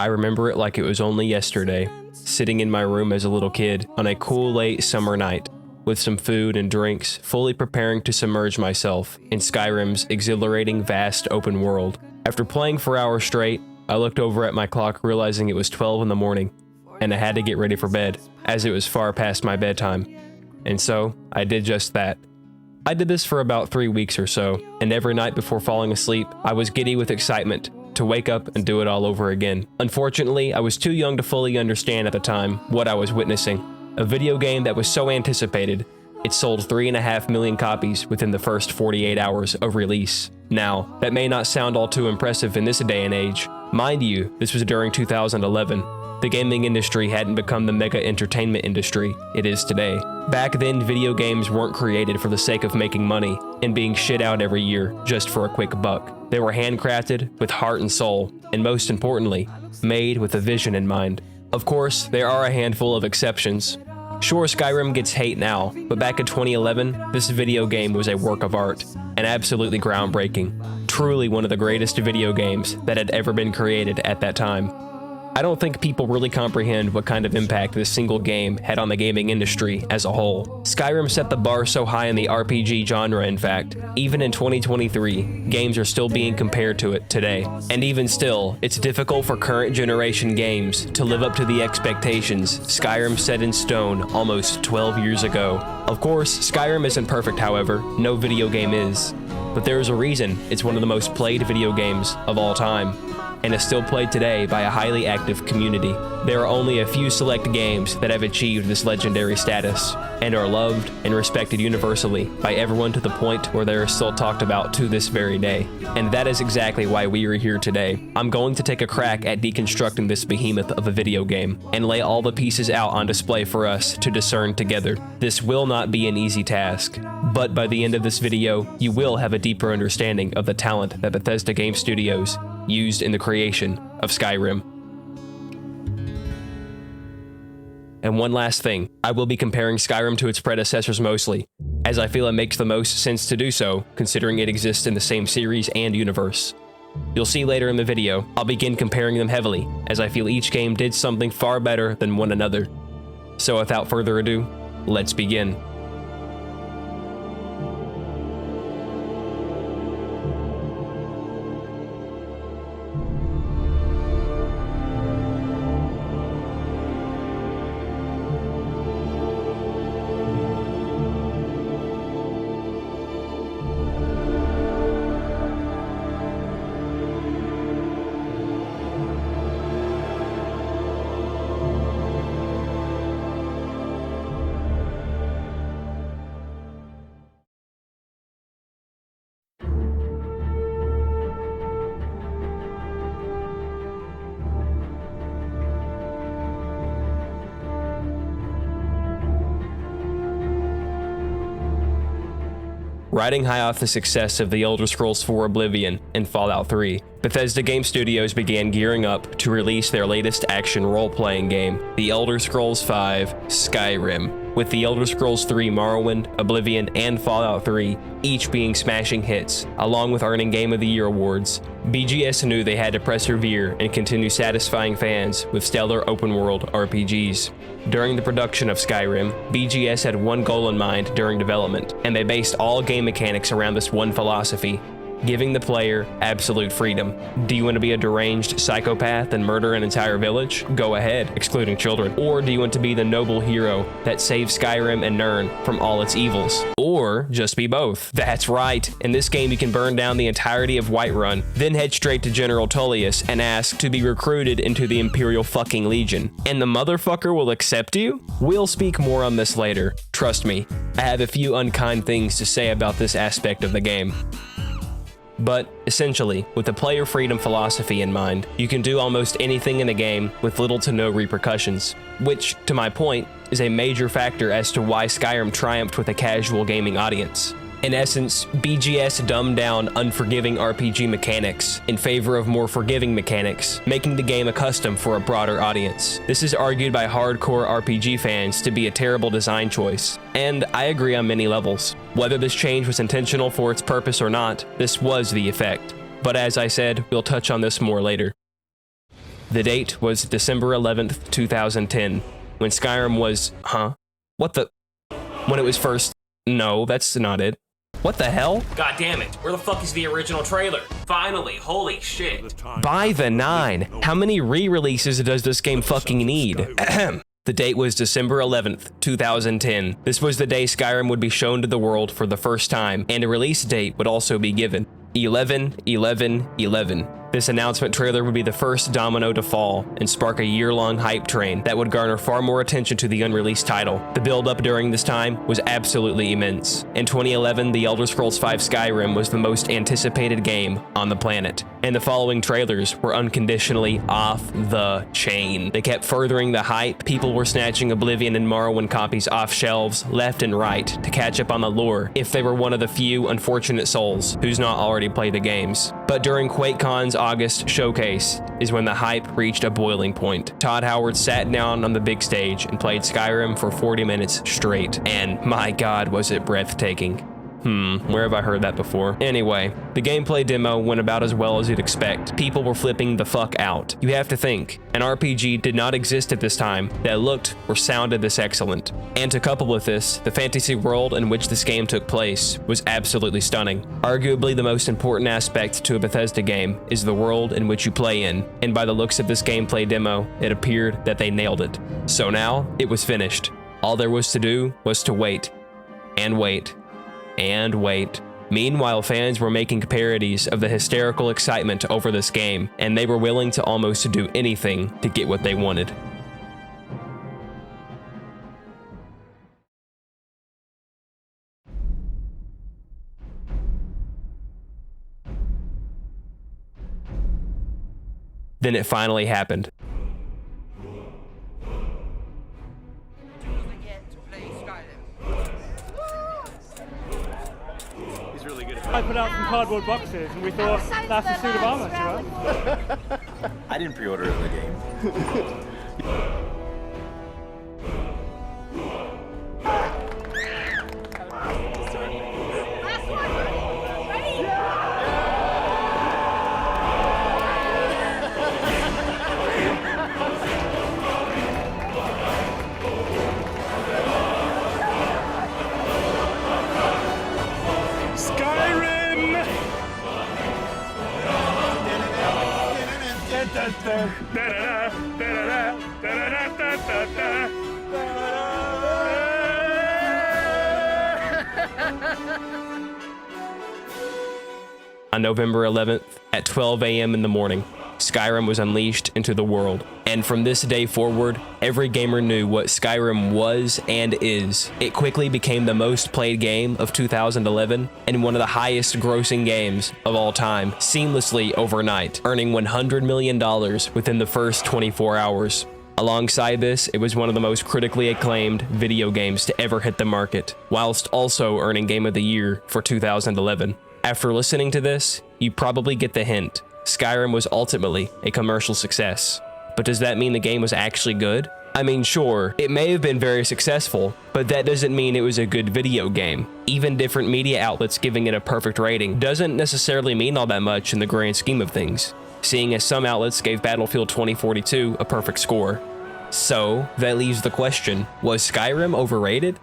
I remember it like it was only yesterday, sitting in my room as a little kid on a cool late summer night, with some food and drinks, fully preparing to submerge myself in Skyrim's exhilarating vast open world. After playing for hours straight, I looked over at my clock realizing it was 12 in the morning, and I had to get ready for bed, as it was far past my bedtime. And so, I did just that. I did this for about 3 weeks or so, and every night before falling asleep, I was giddy with excitement to wake up and do it all over again. Unfortunately, I was too young to fully understand at the time what I was witnessing. A video game that was so anticipated, it sold 3.5 million copies within the first 48 hours of release. Now, that may not sound all too impressive in this day and age. Mind you, this was during 2011. The gaming industry hadn't become the mega entertainment industry it is today. Back then, video games weren't created for the sake of making money and being shit out every year just for a quick buck. They were handcrafted with heart and soul, and most importantly, made with a vision in mind. Of course, there are a handful of exceptions. Sure, Skyrim gets hate now, but back in 2011, this video game was a work of art, and absolutely groundbreaking. Truly one of the greatest video games that had ever been created at that time. I don't think people really comprehend what kind of impact this single game had on the gaming industry as a whole. Skyrim set the bar so high in the RPG genre, in fact. Even in 2023, games are still being compared to it today. And even still, it's difficult for current generation games to live up to the expectations Skyrim set in stone almost 12 years ago. Of course, Skyrim isn't perfect, however. No video game is. But there is a reason it's one of the most played video games of all time, and is still played today by a highly active community. There are only a few select games that have achieved this legendary status, and are loved and respected universally by everyone to the point where they are still talked about to this very day. And that is exactly why we are here today. I'm going to take a crack at deconstructing this behemoth of a video game, and lay all the pieces out on display for us to discern together. This will not be an easy task, but by the end of this video, you will have a deeper understanding of the talent that Bethesda Game Studios used in the creation of Skyrim. And one last thing, I will be comparing Skyrim to its predecessors mostly, as I feel it makes the most sense to do so, considering it exists in the same series and universe. You'll see later in the video, I'll begin comparing them heavily, as I feel each game did something far better than one another. So without further ado, let's begin. Riding high off the success of the Elder Scrolls IV Oblivion and Fallout 3, Bethesda Game Studios began gearing up to release their latest action role-playing game, the Elder Scrolls V Skyrim, with the Elder Scrolls III Morrowind, Oblivion, and Fallout 3 each being smashing hits, along with earning Game of the Year awards. BGS knew they had to persevere and continue satisfying fans with stellar open-world RPGs. During the production of Skyrim, BGS had one goal in mind during development, and they based all game mechanics around this one philosophy: giving the player absolute freedom. Do you want to be a deranged psychopath and murder an entire village? Go ahead, excluding children. Or do you want to be the noble hero that saves Skyrim and Nirn from all its evils? Or just be both. That's right, in this game you can burn down the entirety of Whiterun, then head straight to General Tullius and ask to be recruited into the Imperial fucking Legion. And the motherfucker will accept you? We'll speak more on this later. Trust me, I have a few unkind things to say about this aspect of the game. But essentially, with the player freedom philosophy in mind, you can do almost anything in a game with little to no repercussions, which, to my point, is a major factor as to why Skyrim triumphed with a casual gaming audience. In essence, BGS dumbed down unforgiving RPG mechanics in favor of more forgiving mechanics, making the game a custom for a broader audience. This is argued by hardcore RPG fans to be a terrible design choice, and I agree on many levels. Whether this change was intentional for its purpose or not, this was the effect. But as I said, we'll touch on this more later. The date was December 11th, 2010, when Skyrim was, when it was first, no, that's not it. What the hell? God damn it, where the fuck is the original trailer? Finally, holy shit. By the 9, how many re-releases does this game fucking need? Ahem. The date was December 11th, 2010. This was the day Skyrim would be shown to the world for the first time, and a release date would also be given. 11/11/11. This announcement trailer would be the first domino to fall and spark a year-long hype train that would garner far more attention to the unreleased title. The build-up during this time was absolutely immense. In 2011, the Elder Scrolls V Skyrim was the most anticipated game on the planet, and the following trailers were unconditionally off the chain. They kept furthering the hype. People were snatching Oblivion and Morrowind copies off shelves left and right to catch up on the lore if they were one of the few unfortunate souls who's not already played the games. But during QuakeCon's August showcase is when the hype reached a boiling point. Todd Howard sat down on the big stage and played Skyrim for 40 minutes straight, and my god was it breathtaking. Where have I heard that before? Anyway, the gameplay demo went about as well as you'd expect. People were flipping the fuck out. You have to think, an RPG did not exist at this time that looked or sounded this excellent. And to couple with this, the fantasy world in which this game took place was absolutely stunning. Arguably the most important aspect to a Bethesda game is the world in which you play in, and by the looks of this gameplay demo, it appeared that they nailed it. So now, it was finished. All there was to do was to wait, and wait, and wait. Meanwhile, fans were making parodies of the hysterical excitement over this game, and they were willing to almost do anything to get what they wanted. Then it finally happened. I put out some cardboard boxes and we thought that's a suit of armor to us. I didn't pre-order the game. On November 11th, at 12 a.m. in the morning, Skyrim was unleashed into the world. And from this day forward, every gamer knew what Skyrim was and is. It quickly became the most played game of 2011 and one of the highest grossing games of all time, seamlessly overnight, earning $100 million within the first 24 hours. Alongside this, it was one of the most critically acclaimed video games to ever hit the market, whilst also earning Game of the Year for 2011. After listening to this, you probably get the hint. Skyrim was ultimately a commercial success. But does that mean the game was actually good? I mean, sure, it may have been very successful, but that doesn't mean it was a good video game. Even different media outlets giving it a perfect rating doesn't necessarily mean all that much in the grand scheme of things, seeing as some outlets gave Battlefield 2042 a perfect score. So, that leaves the question, was Skyrim overrated?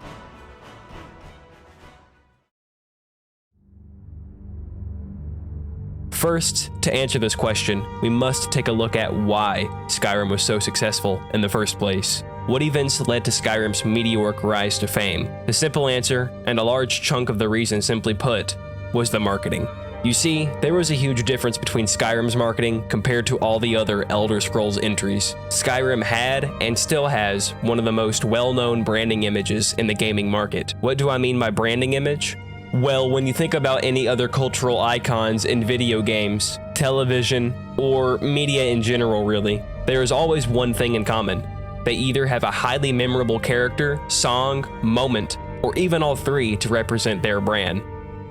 First, to answer this question, we must take a look at why Skyrim was so successful in the first place. What events led to Skyrim's meteoric rise to fame? The simple answer, and a large chunk of the reason simply put, was the marketing. You see, there was a huge difference between Skyrim's marketing compared to all the other Elder Scrolls entries. Skyrim had, and still has, one of the most well-known branding images in the gaming market. What do I mean by branding image? Well, when you think about any other cultural icons in video games, television, or media in general really, there is always one thing in common. They either have a highly memorable character, song, moment, or even all three to represent their brand,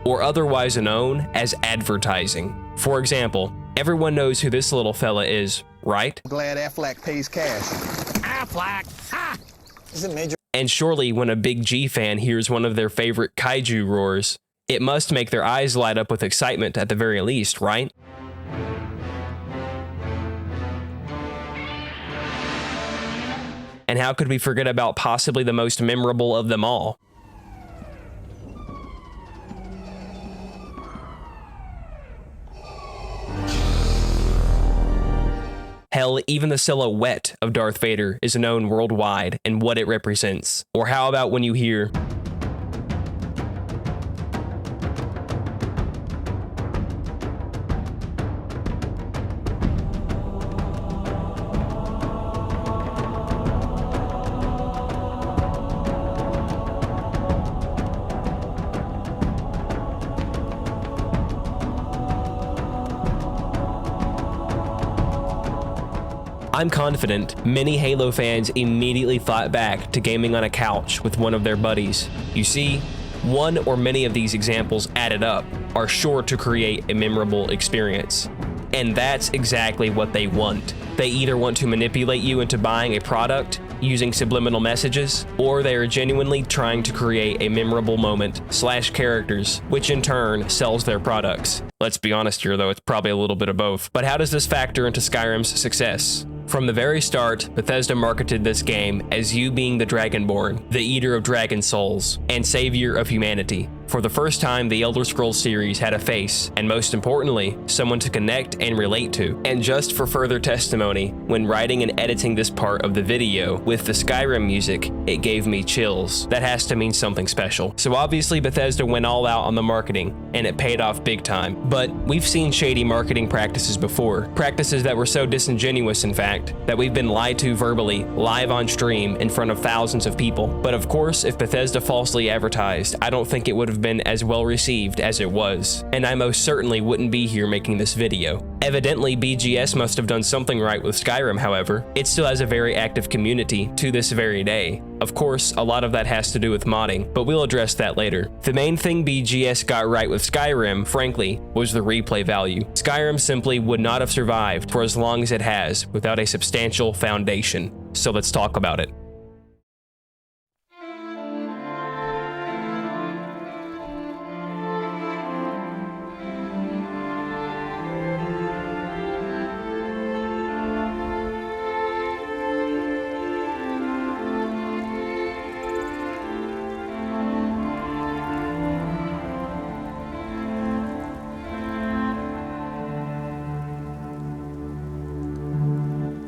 or otherwise known as advertising. For example, everyone knows who this little fella is, right? Glad Affleck pays cash. Affleck! Ha! Isn't Major? And surely when a big G fan hears one of their favorite kaiju roars, it must make their eyes light up with excitement at the very least, right? And how could we forget about possibly the most memorable of them all? Hell, even the silhouette of Darth Vader is known worldwide and what it represents. Or how about when you hear I'm confident many Halo fans immediately thought back to gaming on a couch with one of their buddies. You see, one or many of these examples added up are sure to create a memorable experience. And that's exactly what they want. They either want to manipulate you into buying a product using subliminal messages, or they are genuinely trying to create a memorable moment / characters, which in turn sells their products. Let's be honest here though, it's probably a little bit of both. But how does this factor into Skyrim's success? From the very start, Bethesda marketed this game as you being the Dragonborn, the Eater of Dragon Souls, and Savior of humanity. For the first time, the Elder Scrolls series had a face, and most importantly, someone to connect and relate to. And just for further testimony, when writing and editing this part of the video with the Skyrim music, it gave me chills. That has to mean something special. So obviously Bethesda went all out on the marketing, and it paid off big time. But we've seen shady marketing practices before, practices that were so disingenuous in fact, that we've been lied to verbally, live on stream in front of thousands of people. But of course, if Bethesda falsely advertised, I don't think it would have been as well received as it was, and I most certainly wouldn't be here making this video. Evidently, BGS must have done something right with Skyrim, however. It still has a very active community to this very day. Of course, a lot of that has to do with modding, but we'll address that later. The main thing BGS got right with Skyrim, frankly, was the replay value. Skyrim simply would not have survived for as long as it has without a substantial foundation. So let's talk about it.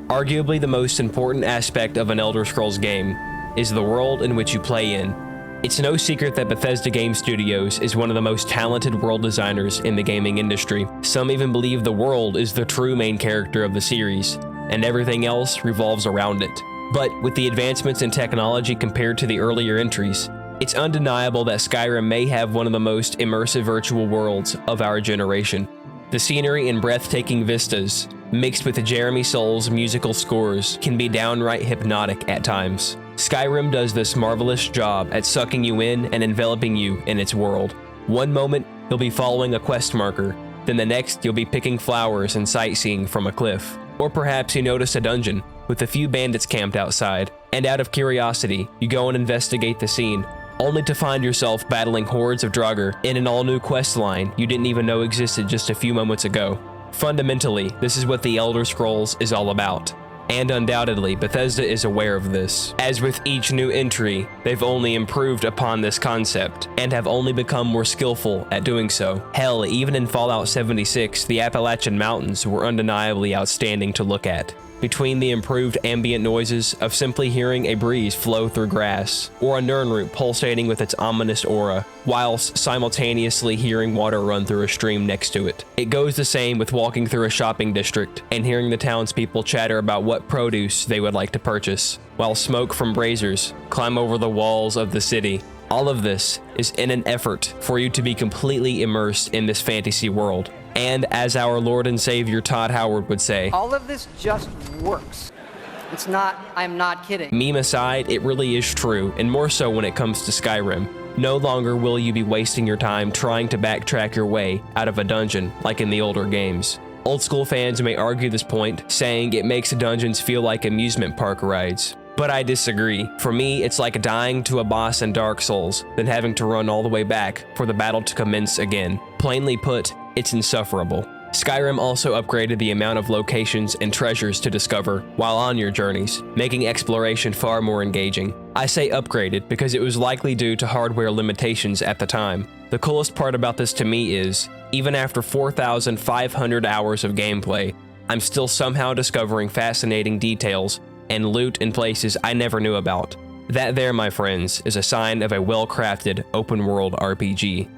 Arguably the most important aspect of an Elder Scrolls game is the world in which you play in. It's no secret that Bethesda Game Studios is one of the most talented world designers in the gaming industry. Some even believe the world is the true main character of the series, and everything else revolves around it. But with the advancements in technology compared to the earlier entries, it's undeniable that Skyrim may have one of the most immersive virtual worlds of our generation. The scenery and breathtaking vistas, mixed with Jeremy Soule's musical scores, can be downright hypnotic at times. Skyrim does this marvelous job at sucking you in and enveloping you in its world. One moment, you'll be following a quest marker, then the next you'll be picking flowers and sightseeing from a cliff. Or perhaps you notice a dungeon with a few bandits camped outside, and out of curiosity, you go and investigate the scene, only to find yourself battling hordes of Draugr in an all-new quest line you didn't even know existed just a few moments ago. Fundamentally, this is what the Elder Scrolls is all about. And undoubtedly, Bethesda is aware of this. As with each new entry, they've only improved upon this concept, and have only become more skillful at doing so. Hell, even in Fallout 76, the Appalachian Mountains were undeniably outstanding to look at. Between the improved ambient noises of simply hearing a breeze flow through grass, or a Nirnroot pulsating with its ominous aura, whilst simultaneously hearing water run through a stream next to it. It goes the same with walking through a shopping district and hearing the townspeople chatter about what produce they would like to purchase, while smoke from braziers climb over the walls of the city. All of this is in an effort for you to be completely immersed in this fantasy world. And as our Lord and Savior Todd Howard would say, all of this just works. It's not, I'm not kidding. Meme aside, it really is true, and more so when it comes to Skyrim. No longer will you be wasting your time trying to backtrack your way out of a dungeon like in the older games. Old school fans may argue this point, saying it makes the dungeons feel like amusement park rides. But I disagree. For me, it's like dying to a boss in Dark Souls, then having to run all the way back for the battle to commence again. Plainly put, it's insufferable. Skyrim also upgraded the amount of locations and treasures to discover while on your journeys, making exploration far more engaging. I say upgraded because it was likely due to hardware limitations at the time. The coolest part about this to me is, even after 4,500 hours of gameplay, I'm still somehow discovering fascinating details and loot in places I never knew about. That there, my friends, is a sign of a well-crafted open-world RPG.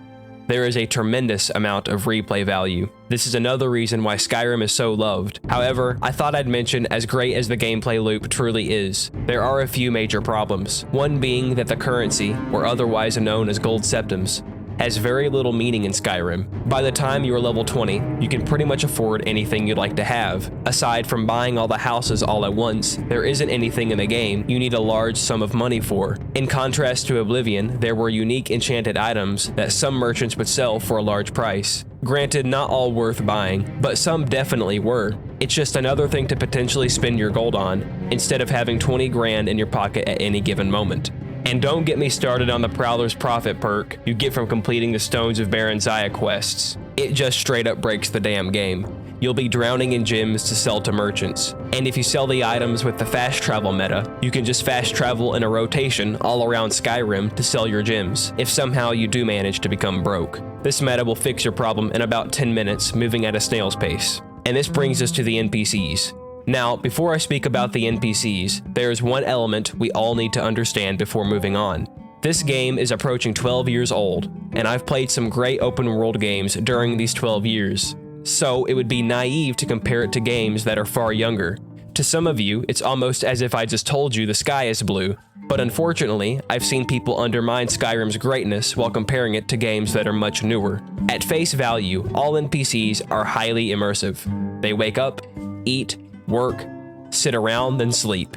There is a tremendous amount of replay value. This is another reason why Skyrim is so loved. However, I thought I'd mention, as great as the gameplay loop truly is, there are a few major problems. One being that the currency, or otherwise known as gold septims, has very little meaning in Skyrim. By the time you are level 20, you can pretty much afford anything you'd like to have. Aside from buying all the houses all at once, there isn't anything in the game you need a large sum of money for. In contrast to Oblivion, there were unique enchanted items that some merchants would sell for a large price. Granted, not all worth buying, but some definitely were. It's just another thing to potentially spend your gold on, instead of having 20 grand in your pocket at any given moment. And don't get me started on the Prowler's Profit perk you get from completing the Stones of 𝗵𝗂𝗧𝗏 quests. It just straight up breaks the damn game. You'll be drowning in gems to sell to merchants. And if you sell the items with the fast travel meta, you can just fast travel in a rotation all around Skyrim to sell your gems, if somehow you do manage to become broke. This meta will fix your problem in about 10 minutes, moving at a snail's pace. And this brings us to the NPCs. Now, before I speak about the NPCs, there is one element we all need to understand before moving on. This game is approaching 12 years old, and I've played some great open world games during these 12 years. So it would be naive to compare it to games that are far younger. To some of you, it's almost as if I just told you the sky is blue, but unfortunately, I've seen people undermine Skyrim's greatness while comparing it to games that are much newer. At face value, all NPCs are highly immersive. They wake up, eat, work, sit around, then sleep.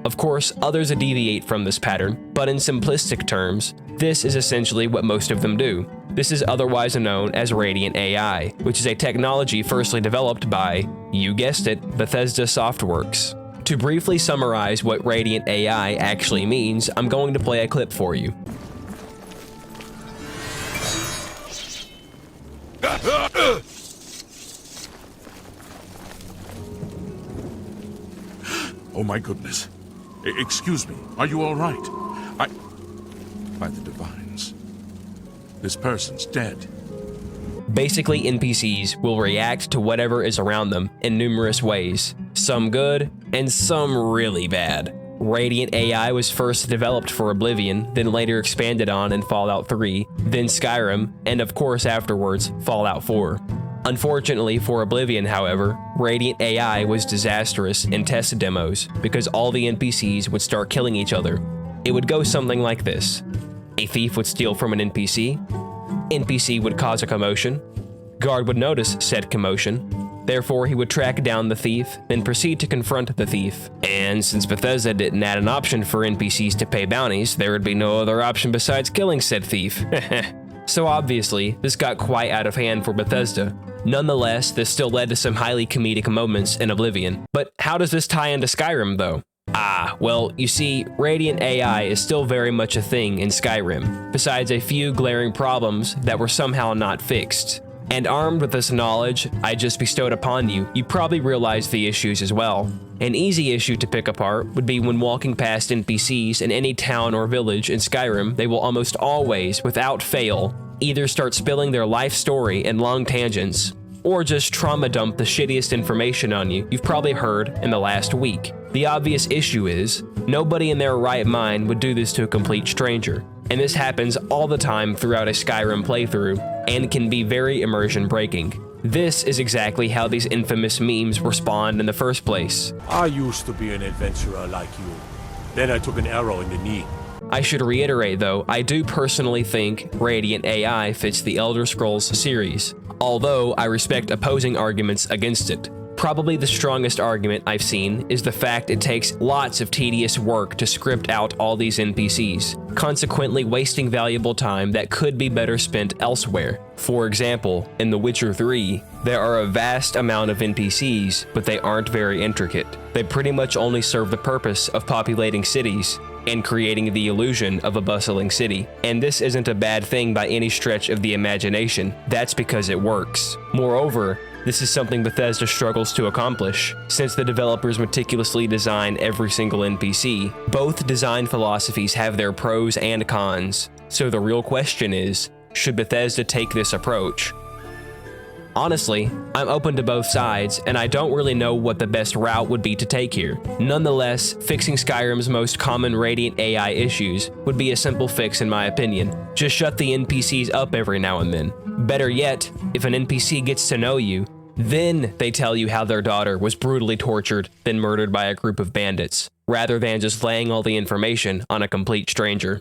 Of course, others deviate from this pattern, but in simplistic terms, this is essentially what most of them do. This is otherwise known as Radiant AI, which is a technology firstly developed by, you guessed it, Bethesda Softworks. To briefly summarize what Radiant AI actually means, I'm going to play a clip for you. Oh my goodness. Excuse me, are you all right? By the divines, this person's dead. Basically, NPCs will react to whatever is around them in numerous ways, some good and some really bad. Radiant AI was first developed for Oblivion, then later expanded on in Fallout 3, then Skyrim, and of course afterwards, Fallout 4. Unfortunately for Oblivion, however, Radiant AI was disastrous in test demos because all the NPCs would start killing each other. It would go something like this. A thief would steal from an NPC would cause a commotion, guard would notice said commotion, therefore he would track down the thief, then proceed to confront the thief. And since Bethesda didn't add an option for NPCs to pay bounties, there would be no other option besides killing said thief. So obviously, this got quite out of hand for Bethesda. Nonetheless, this still led to some highly comedic moments in Oblivion. But how does this tie into Skyrim though? Well, you see, Radiant AI is still very much a thing in Skyrim, besides a few glaring problems that were somehow not fixed. And armed with this knowledge I just bestowed upon you, you probably realize the issues as well. An easy issue to pick apart would be when walking past NPCs in any town or village in Skyrim, they will almost always, without fail, either start spilling their life story in long tangents, or just trauma dump the shittiest information on you you've probably heard in the last week. The obvious issue is, nobody in their right mind would do this to a complete stranger, and this happens all the time throughout a Skyrim playthrough, and can be very immersion breaking. This is exactly how these infamous memes were spawned in the first place. I used to be an adventurer like you. Then I took an arrow in the knee. I should reiterate though, I do personally think Radiant AI fits the Elder Scrolls series, although I respect opposing arguments against it. Probably the strongest argument I've seen is the fact it takes lots of tedious work to script out all these NPCs, consequently wasting valuable time that could be better spent elsewhere. For example, in The Witcher 3, there are a vast amount of NPCs, but they aren't very intricate. They pretty much only serve the purpose of populating cities and creating the illusion of a bustling city. And this isn't a bad thing by any stretch of the imagination, that's because it works. Moreover, This is something Bethesda struggles to accomplish, since the developers meticulously design every single NPC. Both design philosophies have their pros and cons, so the real question is, should Bethesda take this approach? Honestly, I'm open to both sides, and I don't really know what the best route would be to take here. Nonetheless, fixing Skyrim's most common Radiant AI issues would be a simple fix in my opinion. Just shut the NPCs up every now and then. Better yet, if an NPC gets to know you, then they tell you how their daughter was brutally tortured, then murdered by a group of bandits, rather than just laying all the information on a complete stranger.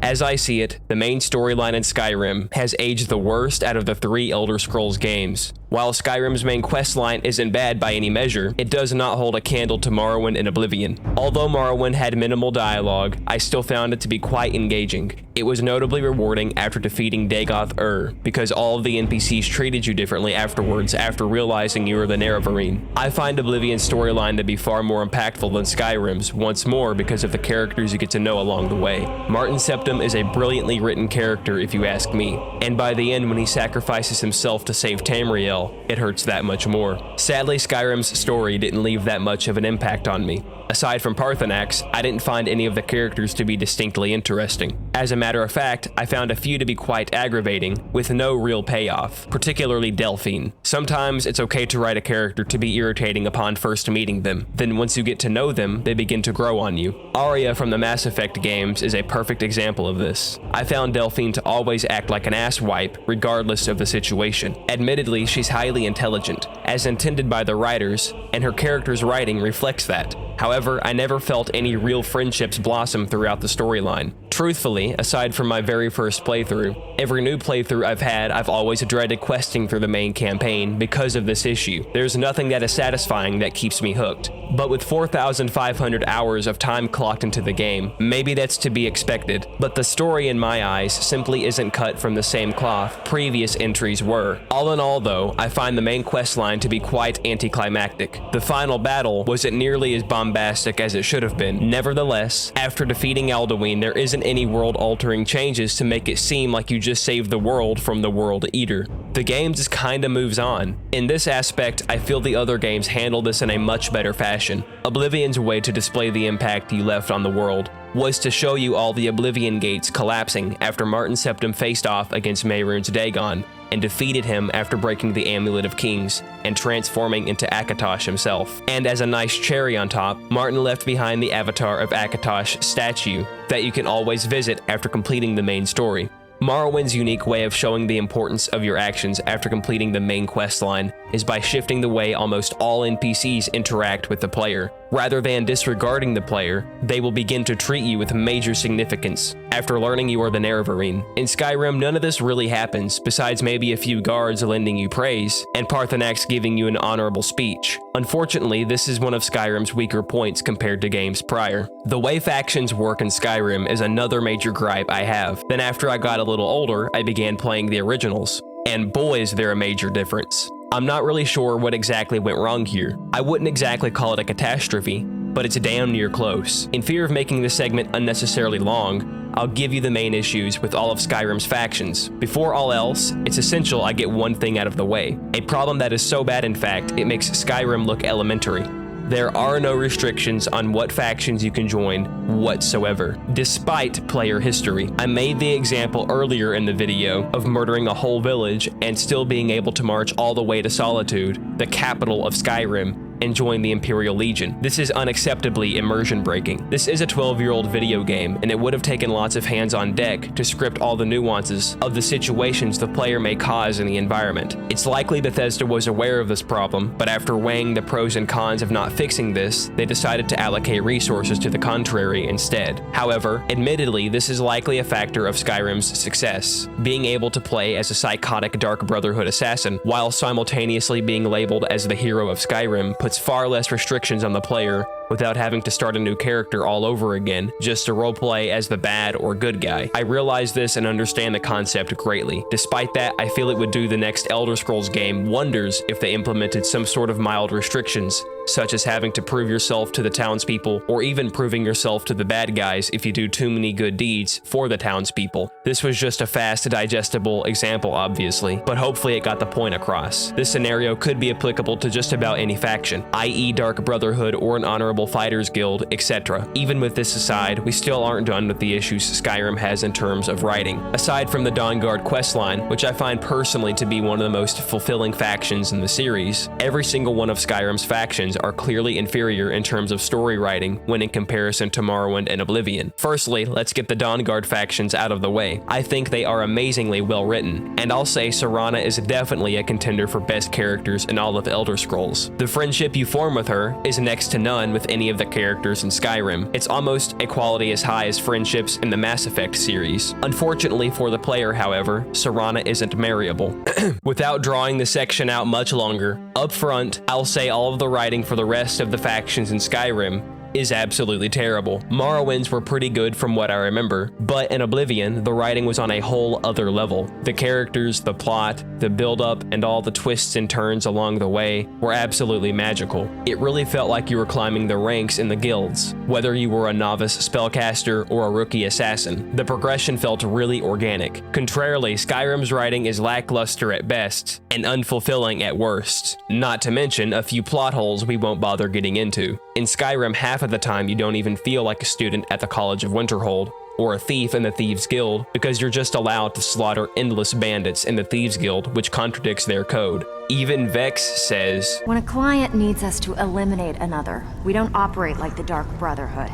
As I see it, the main storyline in Skyrim has aged the worst out of the 3 Elder Scrolls games. While Skyrim's main questline isn't bad by any measure, it does not hold a candle to Morrowind and Oblivion. Although Morrowind had minimal dialogue, I still found it to be quite engaging. It was notably rewarding after defeating 𝗕𝗂𝘅𝗏, because all of the NPCs treated you differently afterwards after realizing you were the 𝗕𝗏𝗡𝗏. I find Oblivion's storyline to be far more impactful than Skyrim's, once more because of the characters you get to know along the way. 𝗪𝗏𝗡𝗏 is a brilliantly written character if you ask me, and by the end when he sacrifices himself to save Tamriel, it hurts that much more. Sadly, Skyrim's story didn't leave that much of an impact on me. Aside from Paarthurnax, I didn't find any of the characters to be distinctly interesting. As a matter of fact, I found a few to be quite aggravating, with no real payoff, particularly Delphine. Sometimes it's okay to write a character to be irritating upon first meeting them, then once you get to know them, they begin to grow on you. Arya from the Mass Effect games is a perfect example of this. I found Delphine to always act like an asswipe, regardless of the situation. Admittedly, she's highly intelligent, as intended by the writers, and her character's writing reflects that. However, I never felt any real friendships blossom throughout the storyline. Truthfully, aside from my very first playthrough, every new playthrough I've had, I've always dreaded questing through the main campaign because of this issue. There's nothing that is satisfying that keeps me hooked. But with 4,500 hours of time clocked into the game, maybe that's to be expected, but the story in my eyes simply isn't cut from the same cloth previous entries were. All in all though, I find the main questline to be quite anticlimactic. The final battle wasn't nearly as bombastic as it should have been. Nevertheless, after defeating Alduin, there isn't any world-altering changes to make it seem like you just saved the world from the World Eater. The game just kinda moves on. In this aspect, I feel the other games handle this in a much better fashion. Oblivion's way to display the impact you left on the world was to show you all the Oblivion gates collapsing after 𝗪𝗏𝗡𝗏 faced off against Mehrunes Dagon and defeated him after breaking the Amulet of Kings and transforming into 𝗪𝗏𝗏𝗧 himself. And as a nice cherry on top, Martin left behind the avatar of 𝗪𝗏𝗏𝗧 statue that you can always visit after completing the main story. Morrowind's unique way of showing the importance of your actions after completing the main questline is by shifting the way almost all NPCs interact with the player. Rather than disregarding the player, they will begin to treat you with major significance after learning you are the 𝗕𝗏𝗡𝗏. In Skyrim, none of this really happens, besides maybe a few guards lending you praise, and Paarthurnax giving you an honorable speech. Unfortunately, this is one of Skyrim's weaker points compared to games prior. The way factions work in Skyrim is another major gripe I have. Then after I got a little older, I began playing the originals, and boy is there a major difference. I'm not really sure what exactly went wrong here. I wouldn't exactly call it a catastrophe, but it's damn near close. In fear of making this segment unnecessarily long, I'll give you the main issues with all of Skyrim's factions. Before all else, it's essential I get one thing out of the way. A problem that is so bad in fact, it makes Skyrim look elementary. There are no restrictions on what factions you can join whatsoever, despite player history. I made the example earlier in the video of murdering a whole village and still being able to march all the way to Solitude, the capital of Skyrim, and join the Imperial Legion. This is unacceptably immersion breaking. This is a 12-year-old video game, and it would have taken lots of hands on deck to script all the nuances of the situations the player may cause in the environment. It's likely Bethesda was aware of this problem, but after weighing the pros and cons of not fixing this, they decided to allocate resources to the contrary instead. However, admittedly, this is likely a factor of Skyrim's success. Being able to play as a psychotic Dark Brotherhood assassin, while simultaneously being labeled as the hero of Skyrim, puts far less restrictions on the player without having to start a new character all over again just to roleplay as the bad or good guy. I realize this and understand the concept greatly. Despite that, I feel it would do the next Elder Scrolls game wonders if they implemented some sort of mild restrictions, such as having to prove yourself to the townspeople, or even proving yourself to the bad guys if you do too many good deeds for the townspeople. This was just a fast, digestible example, obviously, but hopefully it got the point across. This scenario could be applicable to just about any faction, i.e. Dark Brotherhood or an honorable fighters guild, etc. Even with this aside, we still aren't done with the issues Skyrim has in terms of writing. Aside from the Dawnguard questline, which I find personally to be one of the most fulfilling factions in the series, every single one of Skyrim's factions are clearly inferior in terms of story writing when in comparison to Morrowind and Oblivion. Firstly, let's get the Dawnguard factions out of the way. I think they are amazingly well written, and I'll say Serana is definitely a contender for best characters in all of Elder Scrolls. The friendship you form with her is next to none with any of the characters in Skyrim. It's almost a quality as high as friendships in the Mass Effect series. Unfortunately for the player, however, Serana isn't marryable. Without drawing the section out much longer, up front, I'll say all of the writing for the rest of the factions in Skyrim is absolutely terrible. Morrowind's were pretty good from what I remember, but in Oblivion, the writing was on a whole other level. The characters, the plot, the build-up, and all the twists and turns along the way were absolutely magical. It really felt like you were climbing the ranks in the guilds, whether you were a novice spellcaster or a rookie assassin. The progression felt really organic. Contrarily, Skyrim's writing is lackluster at best and unfulfilling at worst, not to mention a few plot holes we won't bother getting into. In Skyrim, half of the time you don't even feel like a student at the College of Winterhold or a thief in the Thieves Guild because you're just allowed to slaughter endless bandits in the Thieves Guild, which contradicts their code. Even Vex says, "When a client needs us to eliminate another, we don't operate like the Dark Brotherhood.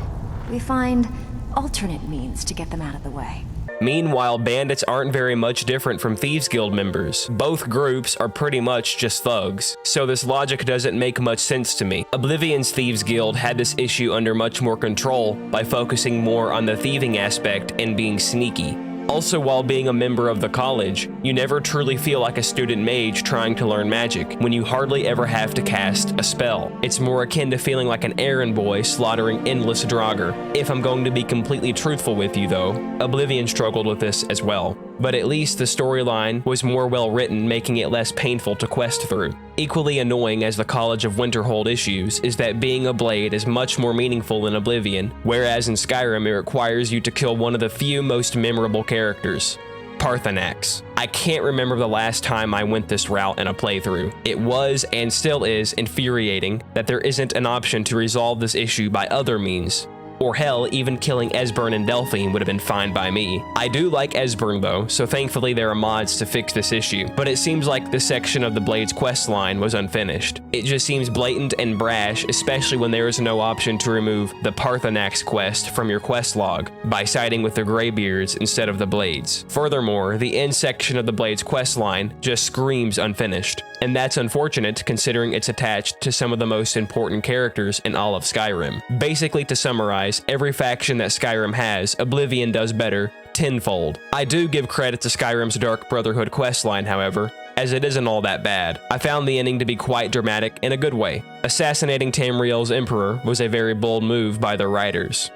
We find alternate means to get them out of the way." Meanwhile, bandits aren't very much different from Thieves Guild members. Both groups are pretty much just thugs, so this logic doesn't make much sense to me. Oblivion's Thieves Guild had this issue under much more control by focusing more on the thieving aspect and being sneaky. Also, while being a member of the college, you never truly feel like a student mage trying to learn magic, when you hardly ever have to cast a spell. It's more akin to feeling like an errand boy slaughtering endless Draugr. If I'm going to be completely truthful with you though, Oblivion struggled with this as well. But at least the storyline was more well written, making it less painful to quest through. Equally annoying as the College of Winterhold issues is that being a blade is much more meaningful in Oblivion, whereas in Skyrim it requires you to kill one of the few most memorable characters, Paarthurnax. I can't remember the last time I went this route in a playthrough. It was, and still is, infuriating that there isn't an option to resolve this issue by other means. Or hell, even killing Esbern and Delphine would have been fine by me. I do like Esbern though, so thankfully there are mods to fix this issue, but it seems like this section of the Blade's questline was unfinished. It just seems blatant and brash, especially when there is no option to remove the Paarthurnax quest from your quest log by siding with the Greybeards instead of the Blades. Furthermore, the end section of the Blade's questline just screams unfinished, and that's unfortunate considering it's attached to some of the most important characters in all of Skyrim. Basically, to summarize, every faction that Skyrim has, Oblivion does better tenfold. I do give credit to Skyrim's Dark Brotherhood questline, however, as it isn't all that bad. I found the ending to be quite dramatic in a good way. Assassinating Tamriel's emperor was a very bold move by the writers.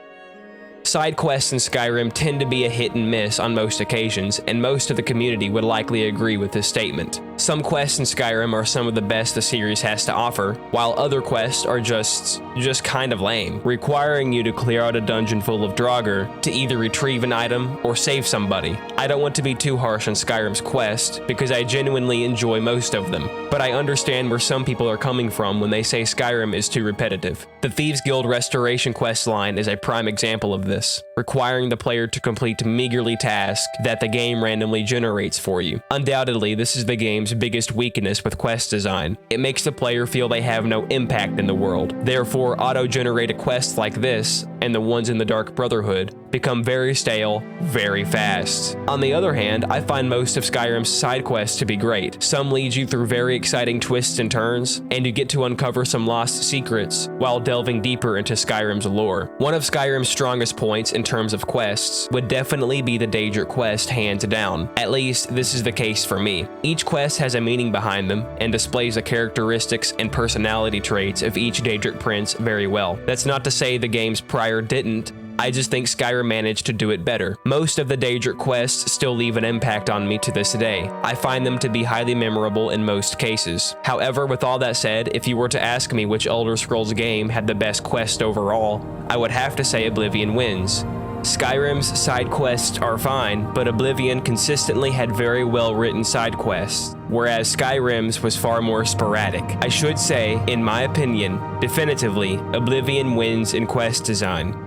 Side quests in Skyrim tend to be a hit and miss on most occasions, and most of the community would likely agree with this statement. Some quests in Skyrim are some of the best the series has to offer, while other quests are just kind of lame, requiring you to clear out a dungeon full of Draugr to either retrieve an item or save somebody. I don't want to be too harsh on Skyrim's quests, because I genuinely enjoy most of them, but I understand where some people are coming from when they say Skyrim is too repetitive. The Thieves Guild Restoration questline is a prime example of this, requiring the player to complete meagerly tasks that the game randomly generates for you. Undoubtedly, this is the game's biggest weakness with quest design. It makes the player feel they have no impact in the world. Therefore, auto-generated quests like this, and the ones in the Dark Brotherhood, become very stale very fast. On the other hand, I find most of Skyrim's side quests to be great. Some lead you through very exciting twists and turns, and you get to uncover some lost secrets while delving deeper into Skyrim's lore. One of Skyrim's strongest points in terms of quests would definitely be the Daedric quest, hands down. At least, this is the case for me. Each quest has a meaning behind them and displays the characteristics and personality traits of each Daedric prince very well. That's not to say the games prior didn't. I just think Skyrim managed to do it better. Most of the Daedric quests still leave an impact on me to this day. I find them to be highly memorable in most cases. However, with all that said, if you were to ask me which Elder Scrolls game had the best quest overall, I would have to say Oblivion wins. Skyrim's side quests are fine, but Oblivion consistently had very well-written side quests, whereas Skyrim's was far more sporadic. I should say, in my opinion, definitively, Oblivion wins in quest design.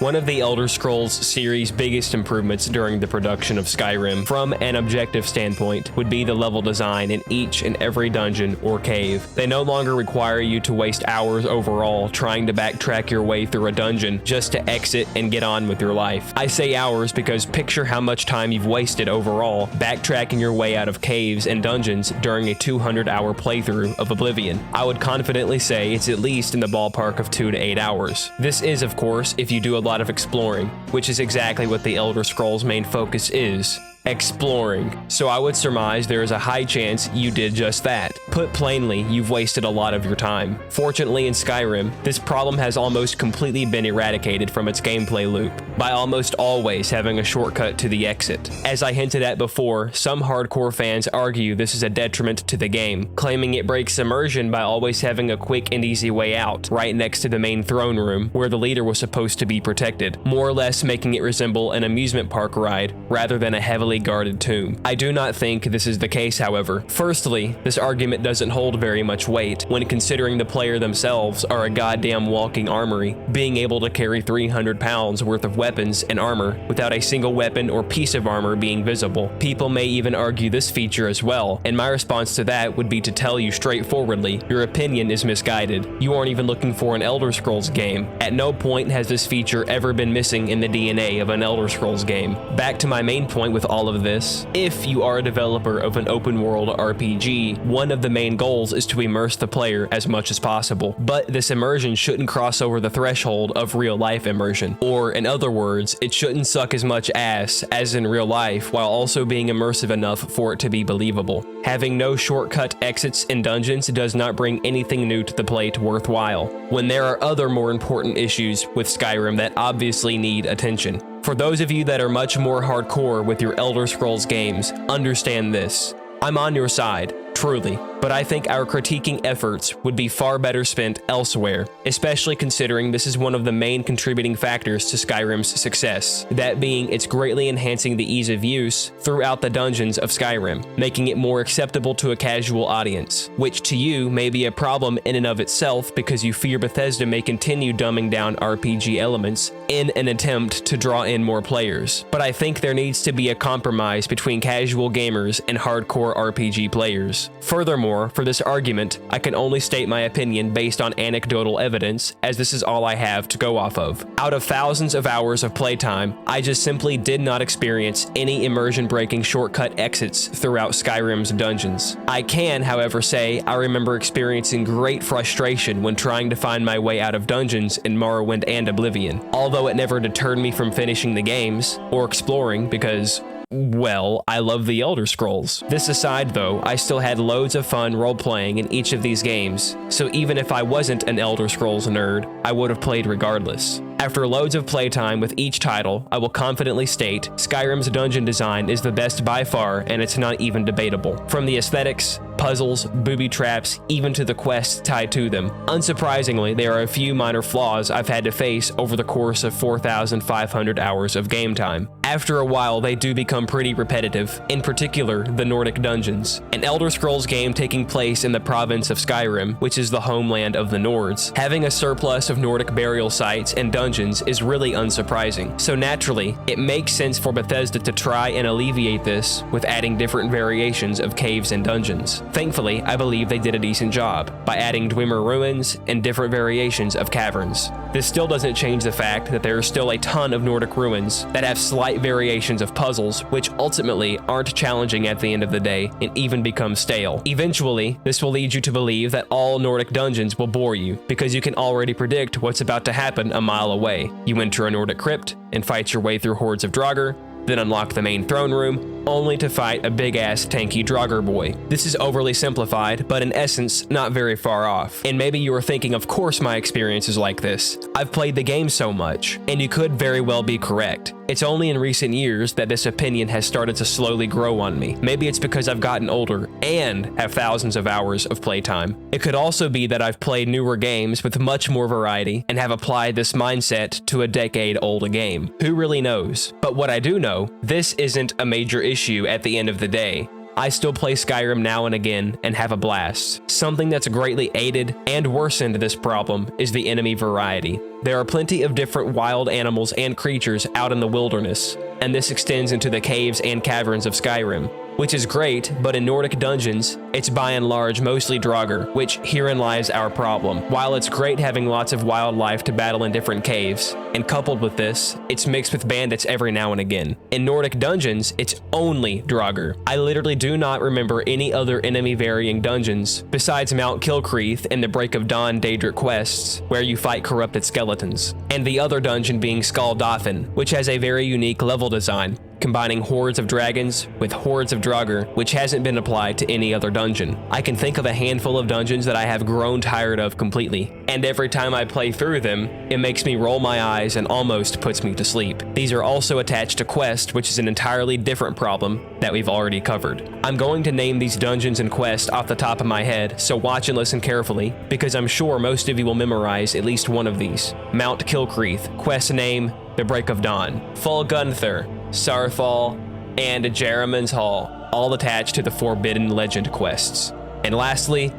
One of the Elder Scrolls series' biggest improvements during the production of Skyrim, from an objective standpoint, would be the level design in each and every dungeon or cave. They no longer require you to waste hours overall trying to backtrack your way through a dungeon just to exit and get on with your life. I say hours because picture how much time you've wasted overall backtracking your way out of caves and dungeons during a 200-hour playthrough of Oblivion. I would confidently say it's at least in the ballpark of 2 to 8 hours. This is, of course, if you do a lot of exploring, which is exactly what the Elder Scrolls main focus is. Exploring. So I would surmise there is a high chance you did just that. Put plainly, you've wasted a lot of your time. Fortunately in Skyrim, this problem has almost completely been eradicated from its gameplay loop, by almost always having a shortcut to the exit. As I hinted at before, some hardcore fans argue this is a detriment to the game, claiming it breaks immersion by always having a quick and easy way out, right next to the main throne room, where the leader was supposed to be protected, more or less making it resemble an amusement park ride, rather than a heavily guarded tomb. I do not think this is the case, however. Firstly, this argument doesn't hold very much weight when considering the player themselves are a goddamn walking armory, being able to carry 300 pounds worth of weapons and armor without a single weapon or piece of armor being visible. People may even argue this feature as well, and my response to that would be to tell you straightforwardly, your opinion is misguided. You aren't even looking for an Elder Scrolls game. At no point has this feature ever been missing in the DNA of an Elder Scrolls game. Back to my main point with all of this, if you are a developer of an open world RPG, one of the main goals is to immerse the player as much as possible. But this immersion shouldn't cross over the threshold of real life immersion. Or in other words, it shouldn't suck as much ass as in real life while also being immersive enough for it to be believable. Having no shortcut exits in dungeons does not bring anything new to the plate worthwhile, when there are other more important issues with Skyrim that obviously need attention. For those of you that are much more hardcore with your Elder Scrolls games, understand this. I'm on your side, truly, but I think our critiquing efforts would be far better spent elsewhere, especially considering this is one of the main contributing factors to Skyrim's success, that being it's greatly enhancing the ease of use throughout the dungeons of Skyrim, making it more acceptable to a casual audience, which to you may be a problem in and of itself because you fear Bethesda may continue dumbing down RPG elements in an attempt to draw in more players. But I think there needs to be a compromise between casual gamers and hardcore RPG players. Furthermore, for this argument, I can only state my opinion based on anecdotal evidence, as this is all I have to go off of. Out of thousands of hours of playtime, I just simply did not experience any immersion-breaking shortcut exits throughout Skyrim's dungeons. I can, however, say I remember experiencing great frustration when trying to find my way out of dungeons in Morrowind and Oblivion, although it never deterred me from finishing the games or exploring because, well, I love the Elder Scrolls. This aside though, I still had loads of fun role-playing in each of these games, so even if I wasn't an Elder Scrolls nerd, I would have played regardless. After loads of playtime with each title, I will confidently state Skyrim's dungeon design is the best by far, and it's not even debatable. From the aesthetics, puzzles, booby traps, even to the quests tied to them. Unsurprisingly, there are a few minor flaws I've had to face over the course of 4,500 hours of game time. After a while, they do become pretty repetitive, in particular, the Nordic dungeons. An Elder Scrolls game taking place in the province of Skyrim, which is the homeland of the Nords. Having a surplus of Nordic burial sites and dungeons is really unsurprising. So naturally, it makes sense for Bethesda to try and alleviate this with adding different variations of caves and dungeons. Thankfully, I believe they did a decent job by adding Dwemer ruins and different variations of caverns. This still doesn't change the fact that there are still a ton of Nordic ruins that have slight variations of puzzles which ultimately aren't challenging at the end of the day and even become stale. Eventually, this will lead you to believe that all Nordic dungeons will bore you because you can already predict what's about to happen a mile away. You enter a Nordic crypt and fight your way through hordes of Draugr, then unlock the main throne room, only to fight a big-ass tanky Draugr boy. This is overly simplified, but in essence, not very far off. And maybe you are thinking, of course my experience is like this. I've played the game so much, and you could very well be correct. It's only in recent years that this opinion has started to slowly grow on me. Maybe it's because I've gotten older and have thousands of hours of playtime. It could also be that I've played newer games with much more variety and have applied this mindset to a decade-old game. Who really knows? But what I do know, this isn't a major issue at the end of the day. I still play Skyrim now and again and have a blast. Something that's greatly aided and worsened this problem is the enemy variety. There are plenty of different wild animals and creatures out in the wilderness, and this extends into the caves and caverns of Skyrim, which is great, but in Nordic dungeons, it's by and large mostly Draugr, which herein lies our problem. While it's great having lots of wildlife to battle in different caves, and coupled with this, it's mixed with bandits every now and again. In Nordic dungeons, it's only Draugr. I literally do not remember any other enemy varying dungeons besides 𝗕𝗃𝗀𝗏 and the Break of Dawn Daedric quests, where you fight corrupted skeletons, and the other dungeon being 𝗨𝗏𝗏𝗏, which has a very unique level design, combining hordes of dragons with hordes of Draugr, which hasn't been applied to any other dungeon. I can think of a handful of dungeons that I have grown tired of completely, and every time I play through them, it makes me roll my eyes and almost puts me to sleep. These are also attached to quests, which is an entirely different problem that we've already covered. I'm going to name these dungeons and quests off the top of my head, so watch and listen carefully, because I'm sure most of you will memorize at least one of these. 𝗕𝗃𝗀𝗏𝗏, quest name, The Break of Dawn. 𝗨𝗪𝗪𝗏, Saarthal, and Jeremy's Hall, all attached to the Forbidden Legend quests. And lastly,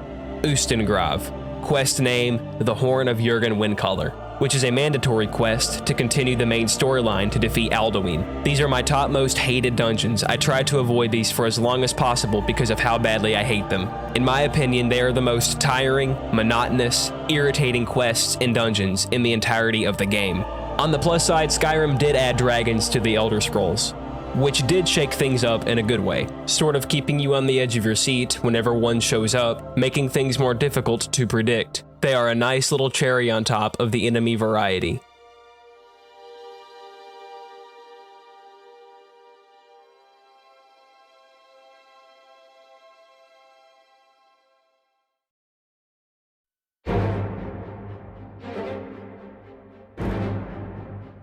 Ustengrav, quest name, The Horn of 𝗂𝗟𝗔, which is a mandatory quest to continue the main storyline to defeat Alduin. These are my top most hated dungeons. I try to avoid these for as long as possible because of how badly I hate them. In my opinion, they are the most tiring, monotonous, irritating quests and dungeons in the entirety of the game. On the plus side, Skyrim did add dragons to the Elder Scrolls, which did shake things up in a good way, sort of keeping you on the edge of your seat whenever one shows up, making things more difficult to predict. They are a nice little cherry on top of the enemy variety.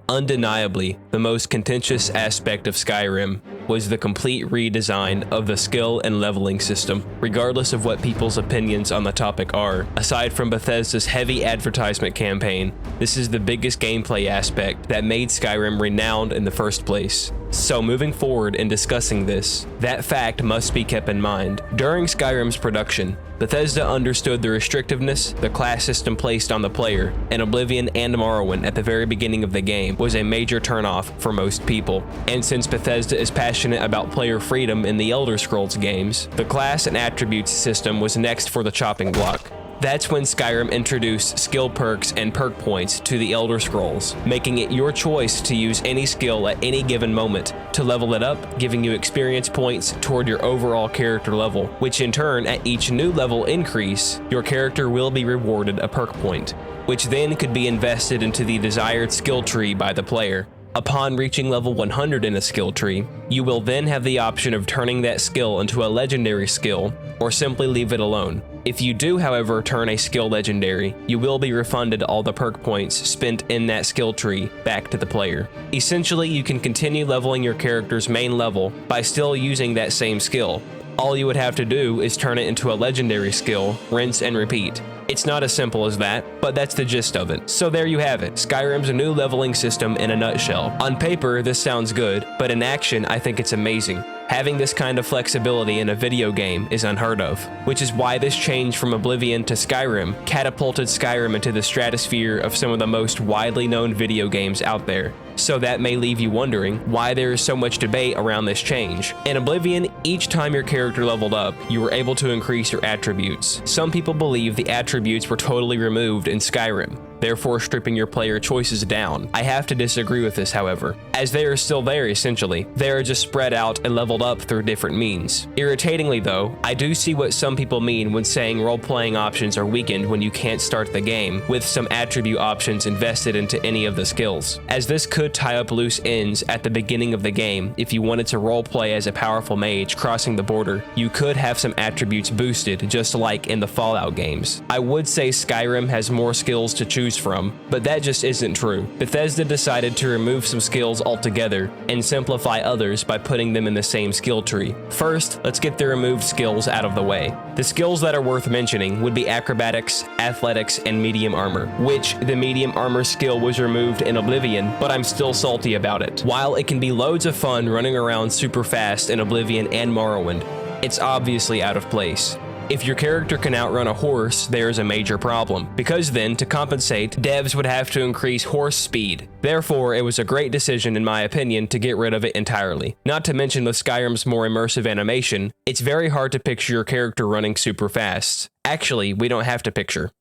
Undeniably, the most contentious aspect of Skyrim was the complete redesign of the skill and leveling system, regardless of what people's opinions on the topic are. Aside from Bethesda's heavy advertisement campaign, this is the biggest gameplay aspect that made Skyrim renowned in the first place. So moving forward in discussing this, that fact must be kept in mind. During Skyrim's production, Bethesda understood the restrictiveness the class system placed on the player, and Oblivion and Morrowind at the very beginning of the game was a major turnoff for most people. And since Bethesda is passionate about player freedom in the Elder Scrolls games, the class and attributes system was next for the chopping block. That's when Skyrim introduced skill perks and perk points to the Elder Scrolls, making it your choice to use any skill at any given moment to level it up, giving you experience points toward your overall character level, which in turn, at each new level increase, your character will be rewarded a perk point, which then could be invested into the desired skill tree by the player. Upon reaching level 100 in a skill tree, you will then have the option of turning that skill into a legendary skill, or simply leave it alone. If you do, however, turn a skill legendary, you will be refunded all the perk points spent in that skill tree back to the player. Essentially, you can continue leveling your character's main level by still using that same skill. All you would have to do is turn it into a legendary skill, rinse and repeat. It's not as simple as that, but that's the gist of it. So there you have it, Skyrim's a new leveling system in a nutshell. On paper, this sounds good, but in action, I think it's amazing. Having this kind of flexibility in a video game is unheard of, which is why this change from Oblivion to Skyrim catapulted Skyrim into the stratosphere of some of the most widely known video games out there. So that may leave you wondering why there is so much debate around this change. In Oblivion, each time your character leveled up, you were able to increase your attributes. Some people believe the attributes were totally removed in Skyrim, therefore stripping your player choices down. I have to disagree with this, however, as they are still there essentially. They are just spread out and leveled up through different means. Irritatingly though, I do see what some people mean when saying role-playing options are weakened when you can't start the game with some attribute options invested into any of the skills, as this could tie up loose ends at the beginning of the game. If you wanted to roleplay as a powerful mage crossing the border, you could have some attributes boosted, just like in the Fallout games. I would say Skyrim has more skills to choose from, but that just isn't true. Bethesda decided to remove some skills altogether and simplify others by putting them in the same skill tree. First, let's get the removed skills out of the way. The skills that are worth mentioning would be acrobatics, athletics, and medium armor, which the medium armor skill was removed in Oblivion, but I'm still salty about it. While it can be loads of fun running around super fast in Oblivion and Morrowind, it's obviously out of place. If your character can outrun a horse, there's a major problem, because then, to compensate, devs would have to increase horse speed. Therefore, it was a great decision in my opinion to get rid of it entirely. Not to mention with Skyrim's more immersive animation, it's very hard to picture your character running super fast. Actually, we don't have to picture.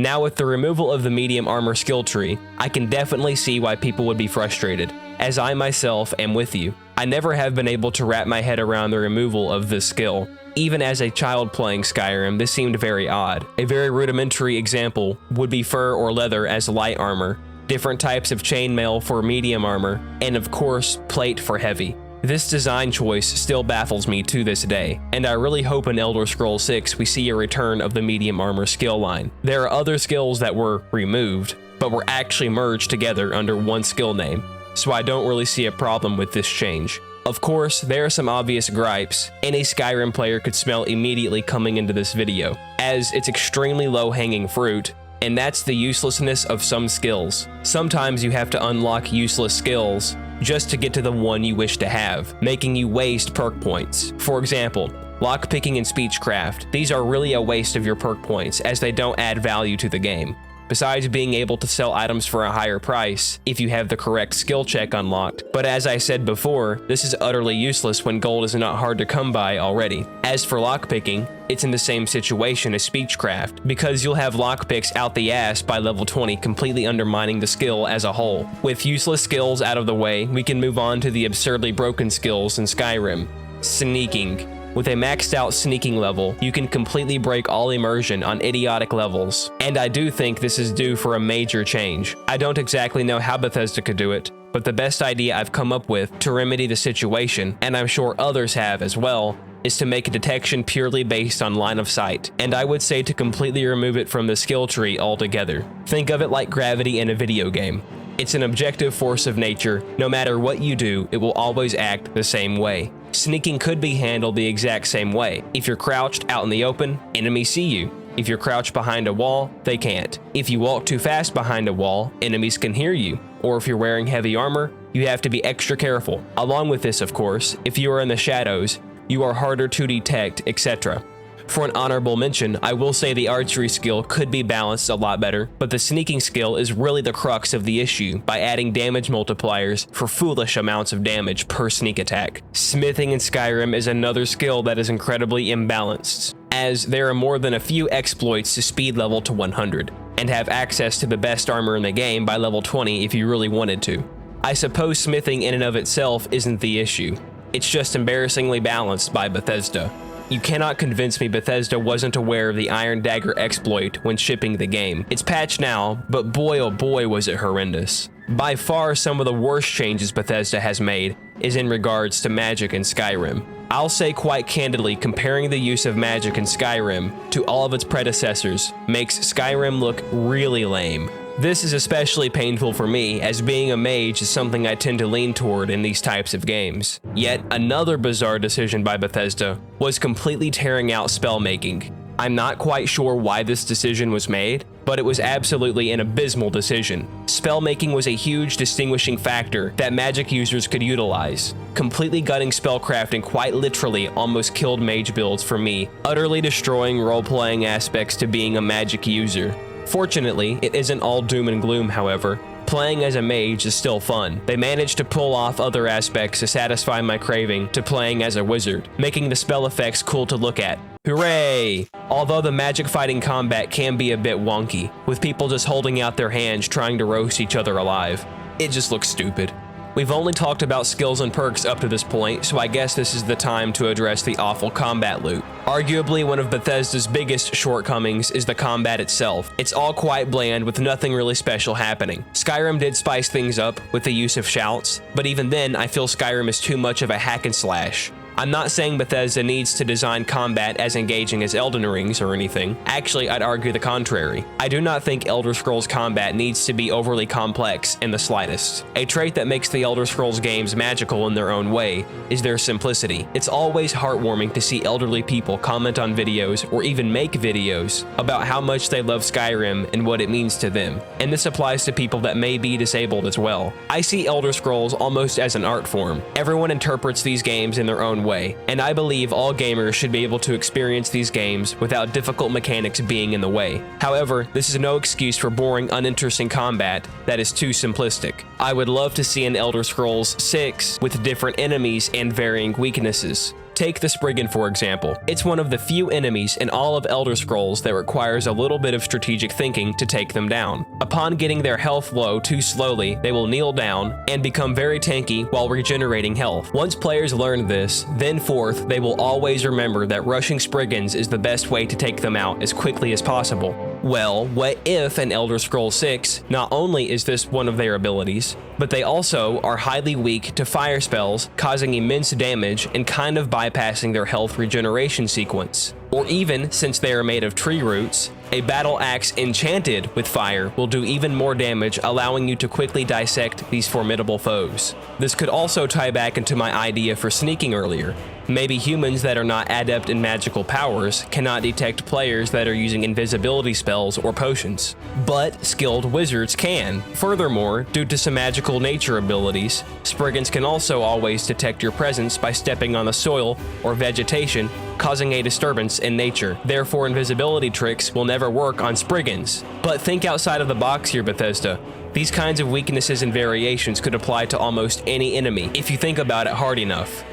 Now with the removal of the medium armor skill tree, I can definitely see why people would be frustrated, as I myself am with you. I never have been able to wrap my head around the removal of this skill. Even as a child playing Skyrim, this seemed very odd. A very rudimentary example would be fur or leather as light armor, different types of chainmail for medium armor, and of course, plate for heavy. This design choice still baffles me to this day, and I really hope in Elder Scrolls 6 we see a return of the medium armor skill line. There are other skills that were removed, but were actually merged together under one skill name, so I don't really see a problem with this change. Of course, there are some obvious gripes any Skyrim player could smell immediately coming into this video, as it's extremely low-hanging fruit, and that's the uselessness of some skills. Sometimes you have to unlock useless skills just to get to the one you wish to have, making you waste perk points. For example, lockpicking and speechcraft. These are really a waste of your perk points as they don't add value to the game. Besides being able to sell items for a higher price if you have the correct skill check unlocked. But as I said before, this is utterly useless when gold is not hard to come by already. As for lockpicking, it's in the same situation as speechcraft, because you'll have lockpicks out the ass by level 20, completely undermining the skill as a whole. With useless skills out of the way, we can move on to the absurdly broken skills in Skyrim. Sneaking. With a maxed out sneaking level, you can completely break all immersion on idiotic levels, and I do think this is due for a major change. I don't exactly know how Bethesda could do it, but the best idea I've come up with to remedy the situation, and I'm sure others have as well, is to make a detection purely based on line of sight, and I would say to completely remove it from the skill tree altogether. Think of it like gravity in a video game. It's an objective force of nature. No matter what you do, it will always act the same way. Sneaking could be handled the exact same way. If you're crouched out in the open, enemies see you. If you're crouched behind a wall, they can't. If you walk too fast behind a wall, enemies can hear you. Or if you're wearing heavy armor, you have to be extra careful. Along with this, of course, if you are in the shadows, you are harder to detect, etc. For an honorable mention, I will say the archery skill could be balanced a lot better, but the sneaking skill is really the crux of the issue by adding damage multipliers for foolish amounts of damage per sneak attack. Smithing in Skyrim is another skill that is incredibly imbalanced, as there are more than a few exploits to speed level to 100, and have access to the best armor in the game by level 20 if you really wanted to. I suppose smithing in and of itself isn't the issue, it's just embarrassingly balanced by Bethesda. You cannot convince me Bethesda wasn't aware of the Iron Dagger exploit when shipping the game. It's patched now, but boy oh boy was it horrendous. By far some of the worst changes Bethesda has made is in regards to magic in Skyrim. I'll say quite candidly, comparing the use of magic in Skyrim to all of its predecessors makes Skyrim look really lame. This is especially painful for me, as being a mage is something I tend to lean toward in these types of games. Yet another bizarre decision by Bethesda was completely tearing out spellmaking. I'm not quite sure why this decision was made, but it was absolutely an abysmal decision. Spellmaking was a huge distinguishing factor that magic users could utilize. Completely gutting spellcrafting quite literally almost killed mage builds for me, utterly destroying role-playing aspects to being a magic user. Fortunately, it isn't all doom and gloom, however. Playing as a mage is still fun. They managed to pull off other aspects to satisfy my craving to playing as a wizard, making the spell effects cool to look at. Hooray! Although the magic fighting combat can be a bit wonky, with people just holding out their hands trying to roast each other alive. It just looks stupid. We've only talked about skills and perks up to this point, so I guess this is the time to address the awful combat loop. Arguably one of Bethesda's biggest shortcomings is the combat itself. It's all quite bland with nothing really special happening. Skyrim did spice things up with the use of shouts, but even then I feel Skyrim is too much of a hack and slash. I'm not saying Bethesda needs to design combat as engaging as Elden Ring's or anything. Actually, I'd argue the contrary. I do not think Elder Scrolls combat needs to be overly complex in the slightest. A trait that makes the Elder Scrolls games magical in their own way is their simplicity. It's always heartwarming to see elderly people comment on videos or even make videos about how much they love Skyrim and what it means to them. And this applies to people that may be disabled as well. I see Elder Scrolls almost as an art form. Everyone interprets these games in their own way, and I believe all gamers should be able to experience these games without difficult mechanics being in the way. However, this is no excuse for boring, uninteresting combat that is too simplistic. I would love to see an Elder Scrolls VI with different enemies and varying weaknesses. Take the Spriggan, for example. It's one of the few enemies in all of Elder Scrolls that requires a little bit of strategic thinking to take them down. Upon getting their health low too slowly, they will kneel down and become very tanky while regenerating health. Once players learn this, then forth, they will always remember that rushing Spriggans is the best way to take them out as quickly as possible. Well, what if in Elder Scrolls VI, not only is this one of their abilities, but they also are highly weak to fire spells, causing immense damage and kind of bypassing their health regeneration sequence. Or even, since they are made of tree roots, a battle axe enchanted with fire will do even more damage, allowing you to quickly dissect these formidable foes. This could also tie back into my idea for sneaking earlier. Maybe humans that are not adept in magical powers cannot detect players that are using invisibility spells or potions, but skilled wizards can. Furthermore, due to some magical nature abilities, Spriggans can also always detect your presence by stepping on the soil or vegetation, causing a disturbance in nature. Therefore, invisibility tricks will never work on Spriggans. But think outside of the box here, Bethesda. These kinds of weaknesses and variations could apply to almost any enemy if you think about it hard enough.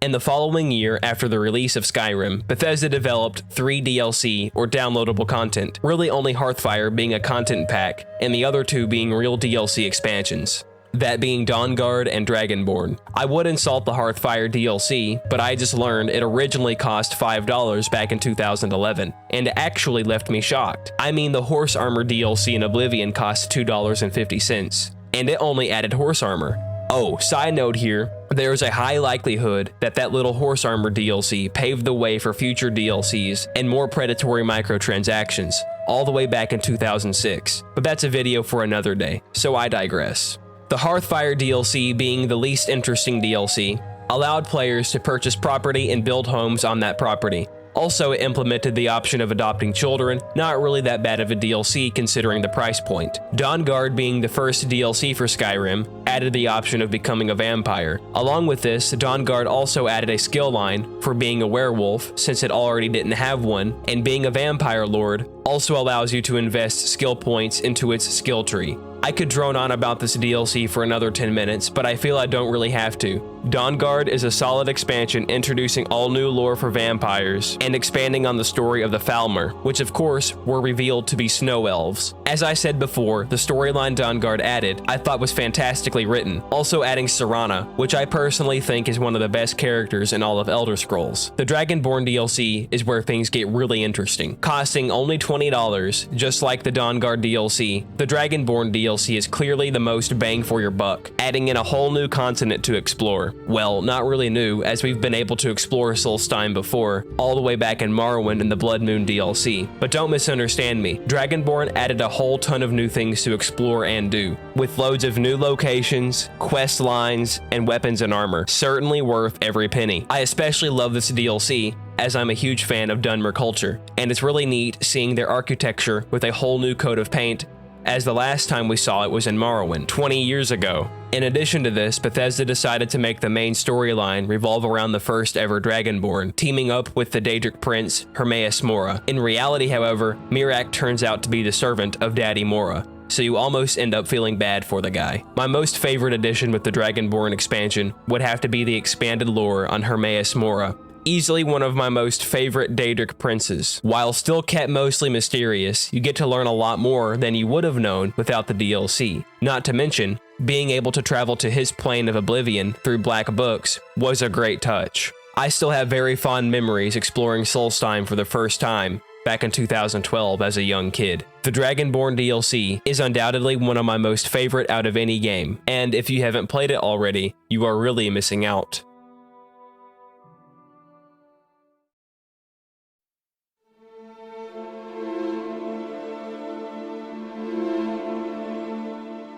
In the following year after the release of Skyrim, Bethesda developed 3 DLC or downloadable content, really only Hearthfire being a content pack and the other 2 being real DLC expansions. That being Dawnguard and Dragonborn. I would insult the Hearthfire DLC, but I just learned it originally cost $5 back in 2011, and it actually left me shocked. I mean, the Horse Armor DLC in Oblivion cost $2.50, and it only added horse armor. Oh, side note here, there's a high likelihood that that little horse armor DLC paved the way for future DLCs and more predatory microtransactions, all the way back in 2006, but that's a video for another day, so I digress. The Hearthfire DLC, being the least interesting DLC, allowed players to purchase property and build homes on that property. Also, it implemented the option of adopting children, not really that bad of a DLC considering the price point. Dawnguard, being the first DLC for Skyrim, added the option of becoming a vampire. Along with this, Dawnguard also added a skill line for being a werewolf, since it already didn't have one, and being a vampire lord also allows you to invest skill points into its skill tree. I could drone on about this DLC for another 10 minutes, but I feel I don't really have to. Dawnguard is a solid expansion introducing all new lore for vampires and expanding on the story of the 𝗪𝗲, which of course were revealed to be snow elves. As I said before, the storyline Dawnguard added I thought was fantastically written, also adding Serana, which I personally think is one of the best characters in all of Elder Scrolls. The Dragonborn DLC is where things get really interesting. Costing only $20, just like the Dawnguard DLC, the Dragonborn DLC DLC is clearly the most bang for your buck, adding in a whole new continent to explore. Well, not really new, as we've been able to explore Solstheim before, all the way back in Morrowind in the Blood Moon DLC. But don't misunderstand me, Dragonborn added a whole ton of new things to explore and do, with loads of new locations, quest lines, and weapons and armor. Certainly worth every penny. I especially love this DLC, as I'm a huge fan of Dunmer culture, and it's really neat seeing their architecture with a whole new coat of paint, as the last time we saw it was in Morrowind, 20 years ago. In addition to this, Bethesda decided to make the main storyline revolve around the first ever Dragonborn, teaming up with the Daedric prince, 𝗕𝗏𝗡. In reality, however, Miraak turns out to be the servant of Daddy Mora, so you almost end up feeling bad for the guy. My most favorite addition with the Dragonborn expansion would have to be the expanded lore on 𝗕𝗏𝗡, easily one of my most favorite Daedric princes. While still kept mostly mysterious, you get to learn a lot more than you would have known without the DLC. Not to mention, being able to travel to his plane of oblivion through black books was a great touch. I still have very fond memories exploring Solstheim for the first time back in 2012 as a young kid. The Dragonborn DLC is undoubtedly one of my most favorite out of any game, and if you haven't played it already, you are really missing out.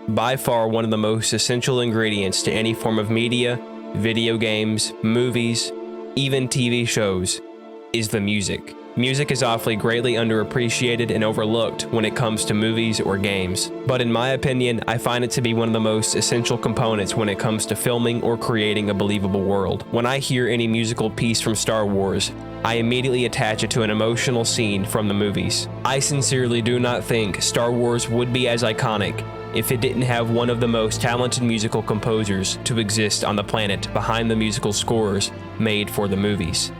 By far one of the most essential ingredients to any form of media, video games, movies, even TV shows, is the music. Music is awfully greatly underappreciated and overlooked when it comes to movies or games, but in my opinion, I find it to be one of the most essential components when it comes to filming or creating a believable world. When I hear any musical piece from Star Wars, I immediately attach it to an emotional scene from the movies. I sincerely do not think Star Wars would be as iconic if it didn't have one of the most talented musical composers to exist on the planet behind the musical scores made for the movies,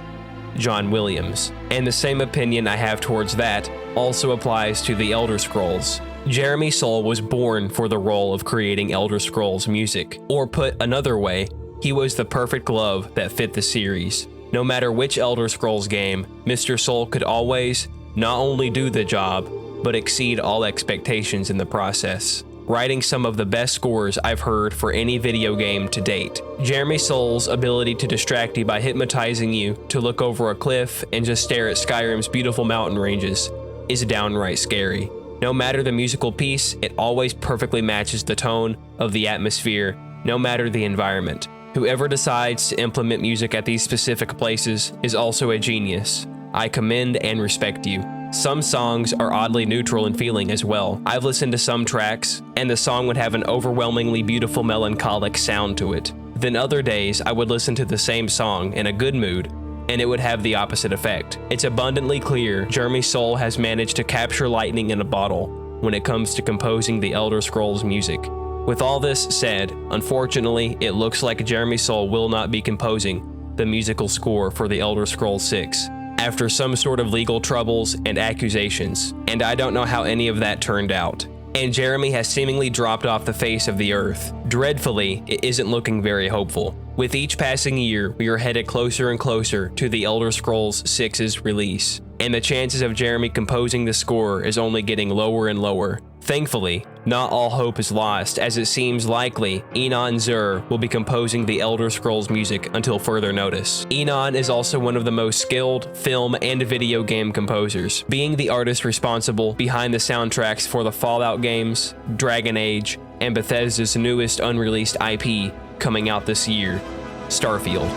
John Williams. And the same opinion I have towards that also applies to the Elder Scrolls. Jeremy Soule was born for the role of creating Elder Scrolls music, or put another way, he was the perfect glove that fit the series. No matter which Elder Scrolls game, Mr. Soule could always not only do the job, but exceed all expectations in the process, writing some of the best scores I've heard for any video game to date. Jeremy Soule's ability to distract you by hypnotizing you to look over a cliff and just stare at Skyrim's beautiful mountain ranges is downright scary. No matter the musical piece, it always perfectly matches the tone of the atmosphere, no matter the environment. Whoever decides to implement music at these specific places is also a genius. I commend and respect you. Some songs are oddly neutral in feeling as well. I've listened to some tracks, and the song would have an overwhelmingly beautiful melancholic sound to it. Then other days, I would listen to the same song in a good mood, and it would have the opposite effect. It's abundantly clear Jeremy Soule has managed to capture lightning in a bottle when it comes to composing the Elder Scrolls music. With all this said, unfortunately, it looks like Jeremy Soule will not be composing the musical score for the Elder Scrolls VI, after some sort of legal troubles and accusations, and I don't know how any of that turned out. And Jeremy has seemingly dropped off the face of the earth. Dreadfully, it isn't looking very hopeful. With each passing year, we are headed closer and closer to the Elder Scrolls VI's release, and the chances of Jeremy composing the score is only getting lower and lower. Thankfully, not all hope is lost, as it seems likely 𝗍𝗏𝗄 will be composing the Elder Scrolls music until further notice. 𝗍𝗏 is also one of the most skilled film and video game composers, being the artist responsible behind the soundtracks for the Fallout games, Dragon Age, and Bethesda's newest unreleased IP coming out this year, Starfield.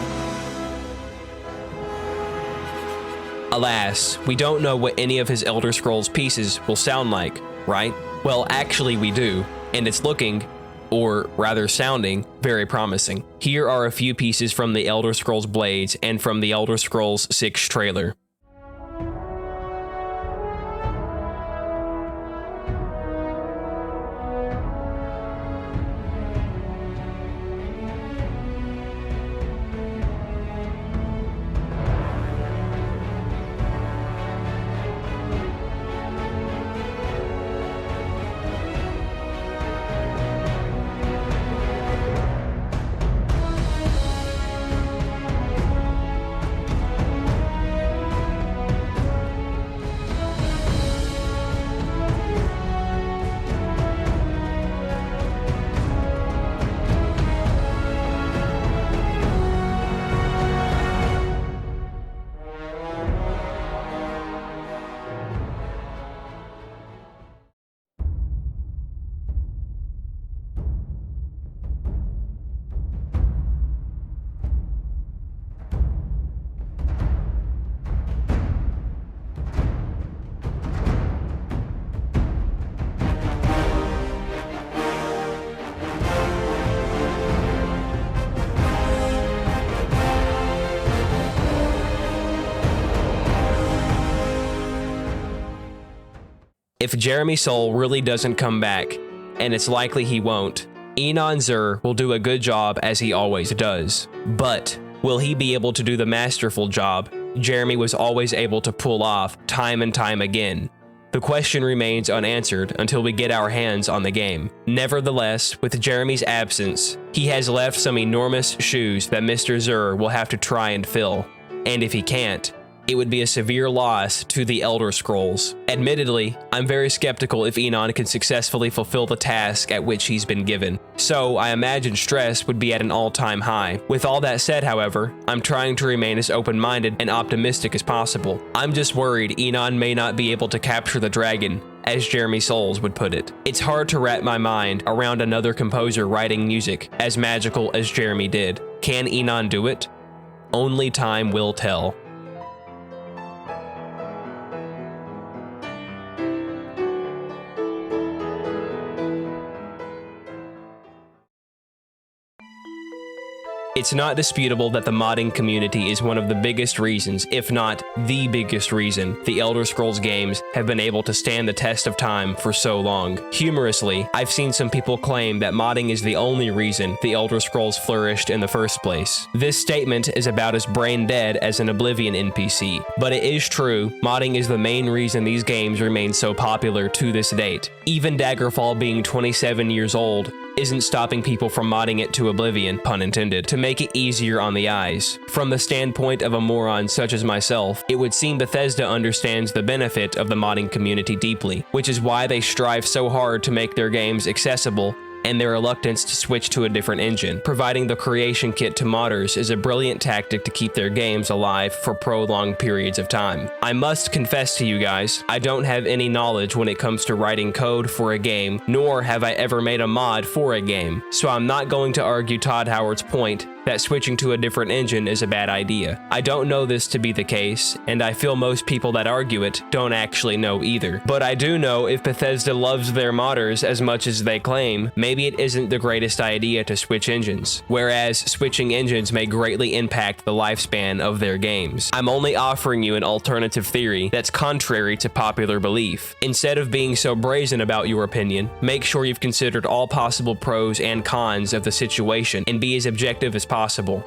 Alas, we don't know what any of his Elder Scrolls pieces will sound like, right? Well, actually we do, and it's looking, or rather sounding, very promising. Here are a few pieces from the Elder Scrolls Blades and from the Elder Scrolls VI trailer. If Jeremy Soule really doesn't come back, and it's likely he won't, 𝗍𝗏𝗧𝗏 will do a good job as he always does. But will he be able to do the masterful job Jeremy was always able to pull off time and time again? The question remains unanswered until we get our hands on the game. Nevertheless, with Jeremy's absence, he has left some enormous shoes that Mr. 𝗧r will have to try and fill. And if he can't, it would be a severe loss to the Elder Scrolls. Admittedly, I'm very skeptical if 𝗍𝗏 can successfully fulfill the task at which he's been given, so I imagine stress would be at an all-time high. With all that said, however, I'm trying to remain as open-minded and optimistic as possible. I'm just worried 𝗍𝗏 may not be able to capture the dragon, as Jeremy Soule would put it. It's hard to wrap my mind around another composer writing music as magical as Jeremy did. Can 𝗍𝗏 do it? Only time will tell. It's not disputable that the modding community is one of the biggest reasons, if not the biggest reason, the Elder Scrolls games have been able to stand the test of time for so long. Humorously, I've seen some people claim that modding is the only reason the Elder Scrolls flourished in the first place. This statement is about as brain dead as an Oblivion NPC, but it is true, modding is the main reason these games remain so popular to this date. Even Daggerfall being 27 years old isn't stopping people from modding it to oblivion, pun intended, to make it easier on the eyes. From the standpoint of a moron such as myself, it would seem Bethesda understands the benefit of the modding community deeply, which is why they strive so hard to make their games accessible and their reluctance to switch to a different engine. Providing the creation kit to modders is a brilliant tactic to keep their games alive for prolonged periods of time. I must confess to you guys, I don't have any knowledge when it comes to writing code for a game, nor have I ever made a mod for a game, so I'm not going to argue Todd Howard's point that switching to a different engine is a bad idea. I don't know this to be the case, and I feel most people that argue it don't actually know either. But I do know if Bethesda loves their modders as much as they claim, maybe it isn't the greatest idea to switch engines, whereas switching engines may greatly impact the lifespan of their games. I'm only offering you an alternative theory that's contrary to popular belief. Instead of being so brazen about your opinion, make sure you've considered all possible pros and cons of the situation and be as objective as possible.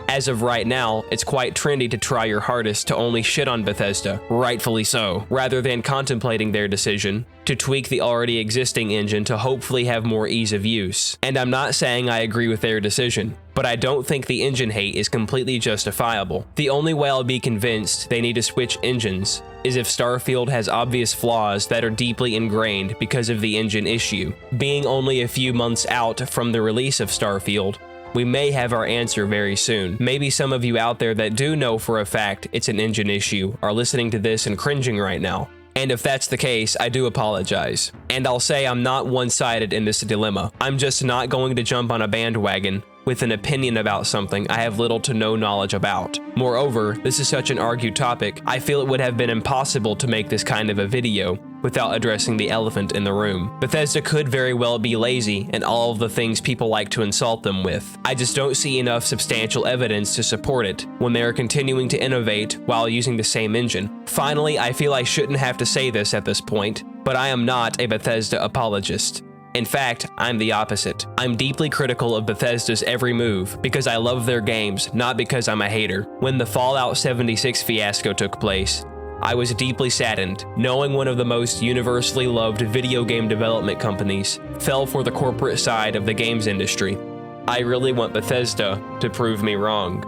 As of right now, it's quite trendy to try your hardest to only shit on Bethesda, rightfully so, rather than contemplating their decision to tweak the already existing engine to hopefully have more ease of use. And I'm not saying I agree with their decision, but I don't think the engine hate is completely justifiable. The only way I'll be convinced they need to switch engines is if Starfield has obvious flaws that are deeply ingrained because of the engine issue. Being only a few months out from the release of Starfield, we may have our answer very soon. Maybe some of you out there that do know for a fact it's an engine issue are listening to this and cringing right now. And if that's the case, I do apologize. And I'll say I'm not one-sided in this dilemma. I'm just not going to jump on a bandwagon with an opinion about something I have little to no knowledge about. Moreover, this is such an argued topic, I feel it would have been impossible to make this kind of a video without addressing the elephant in the room. Bethesda could very well be lazy and all of the things people like to insult them with. I just don't see enough substantial evidence to support it when they are continuing to innovate while using the same engine. Finally, I feel I shouldn't have to say this at this point, but I am not a Bethesda apologist. In fact, I'm the opposite. I'm deeply critical of Bethesda's every move because I love their games, not because I'm a hater. When the Fallout 76 fiasco took place, I was deeply saddened, knowing one of the most universally loved video game development companies fell for the corporate side of the games industry. I really want Bethesda to prove me wrong.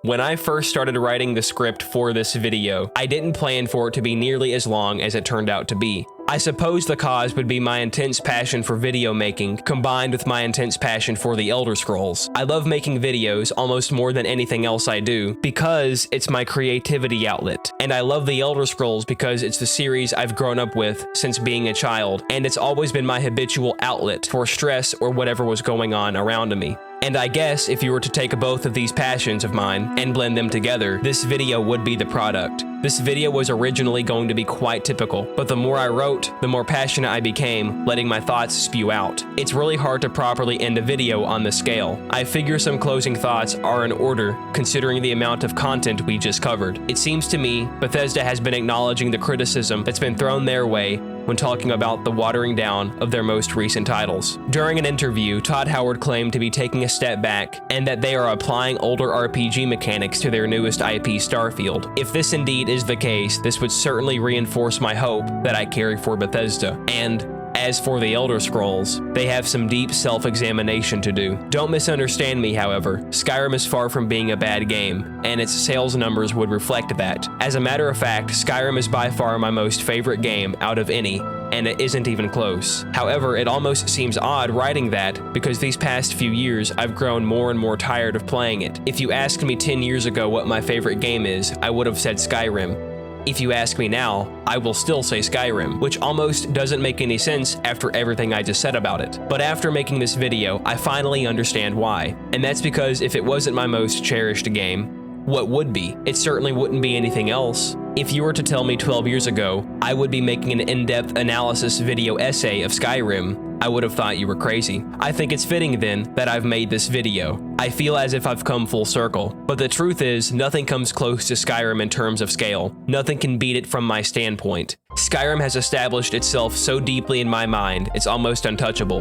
When I first started writing the script for this video, I didn't plan for it to be nearly as long as it turned out to be. I suppose the cause would be my intense passion for video making, combined with my intense passion for the Elder Scrolls. I love making videos almost more than anything else I do, because it's my creativity outlet. And I love the Elder Scrolls because it's the series I've grown up with since being a child, and it's always been my habitual outlet for stress or whatever was going on around me. And I guess if you were to take both of these passions of mine and blend them together, this video would be the product. This video was originally going to be quite typical, but the more I wrote, the more passionate I became, letting my thoughts spew out. It's really hard to properly end a video on this scale. I figure some closing thoughts are in order, considering the amount of content we just covered. It seems to me Bethesda has been acknowledging the criticism that's been thrown their way when talking about the watering down of their most recent titles. During an interview, Todd Howard claimed to be taking a step back and that they are applying older RPG mechanics to their newest IP, Starfield. If this indeed is the case, this would certainly reinforce my hope that I carry for Bethesda. And as for the Elder Scrolls, they have some deep self-examination to do. Don't misunderstand me, however. Skyrim is far from being a bad game, and its sales numbers would reflect that. As a matter of fact, Skyrim is by far my most favorite game out of any, and it isn't even close. However, it almost seems odd writing that, because these past few years I've grown more and more tired of playing it. If you asked me 10 years ago what my favorite game is, I would have said Skyrim. If you ask me now, I will still say Skyrim, which almost doesn't make any sense after everything I just said about it. But after making this video, I finally understand why. And that's because if it wasn't my most cherished game, what would be? It certainly wouldn't be anything else. If you were to tell me 12 years ago, I would be making an in-depth analysis video essay of Skyrim, I would have thought you were crazy. I think it's fitting then that I've made this video. I feel as if I've come full circle, but the truth is, nothing comes close to Skyrim in terms of scale. Nothing can beat it from my standpoint. Skyrim has established itself so deeply in my mind, it's almost untouchable.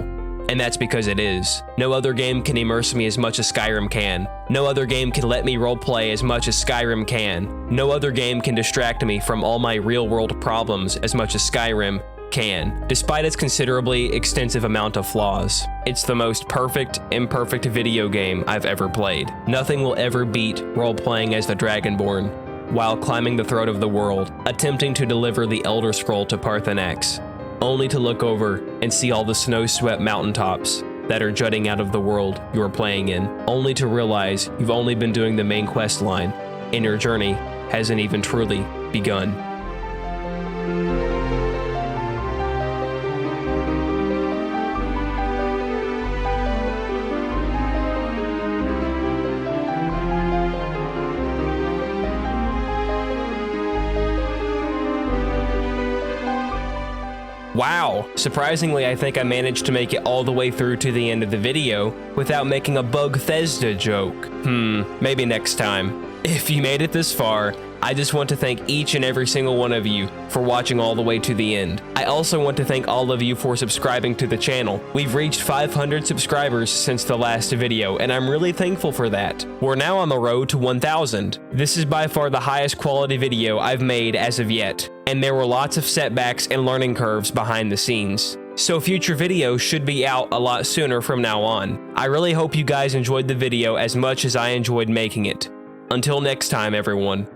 And that's because it is. No other game can immerse me as much as Skyrim can. No other game can let me roleplay as much as Skyrim can. No other game can distract me from all my real-world problems as much as Skyrim can, despite its considerably extensive amount of flaws. It's the most perfect, imperfect video game I've ever played. Nothing will ever beat role-playing as the Dragonborn, while climbing the throat of the world, attempting to deliver the Elder Scroll to 𝗵𝗏𝗡, only to look over and see all the snow-swept mountaintops that are jutting out of the world you are playing in, only to realize you've only been doing the main quest line, and your journey hasn't even truly begun. Wow! Surprisingly, I think I managed to make it all the way through to the end of the video without making a Bethesda joke. Maybe next time. If you made it this far, I just want to thank each and every single one of you for watching all the way to the end. I also want to thank all of you for subscribing to the channel. We've reached 500 subscribers since the last video, and I'm really thankful for that. We're now on the road to 1,000. This is by far the highest quality video I've made as of yet, and there were lots of setbacks and learning curves behind the scenes. So future videos should be out a lot sooner from now on. I really hope you guys enjoyed the video as much as I enjoyed making it. Until next time, everyone.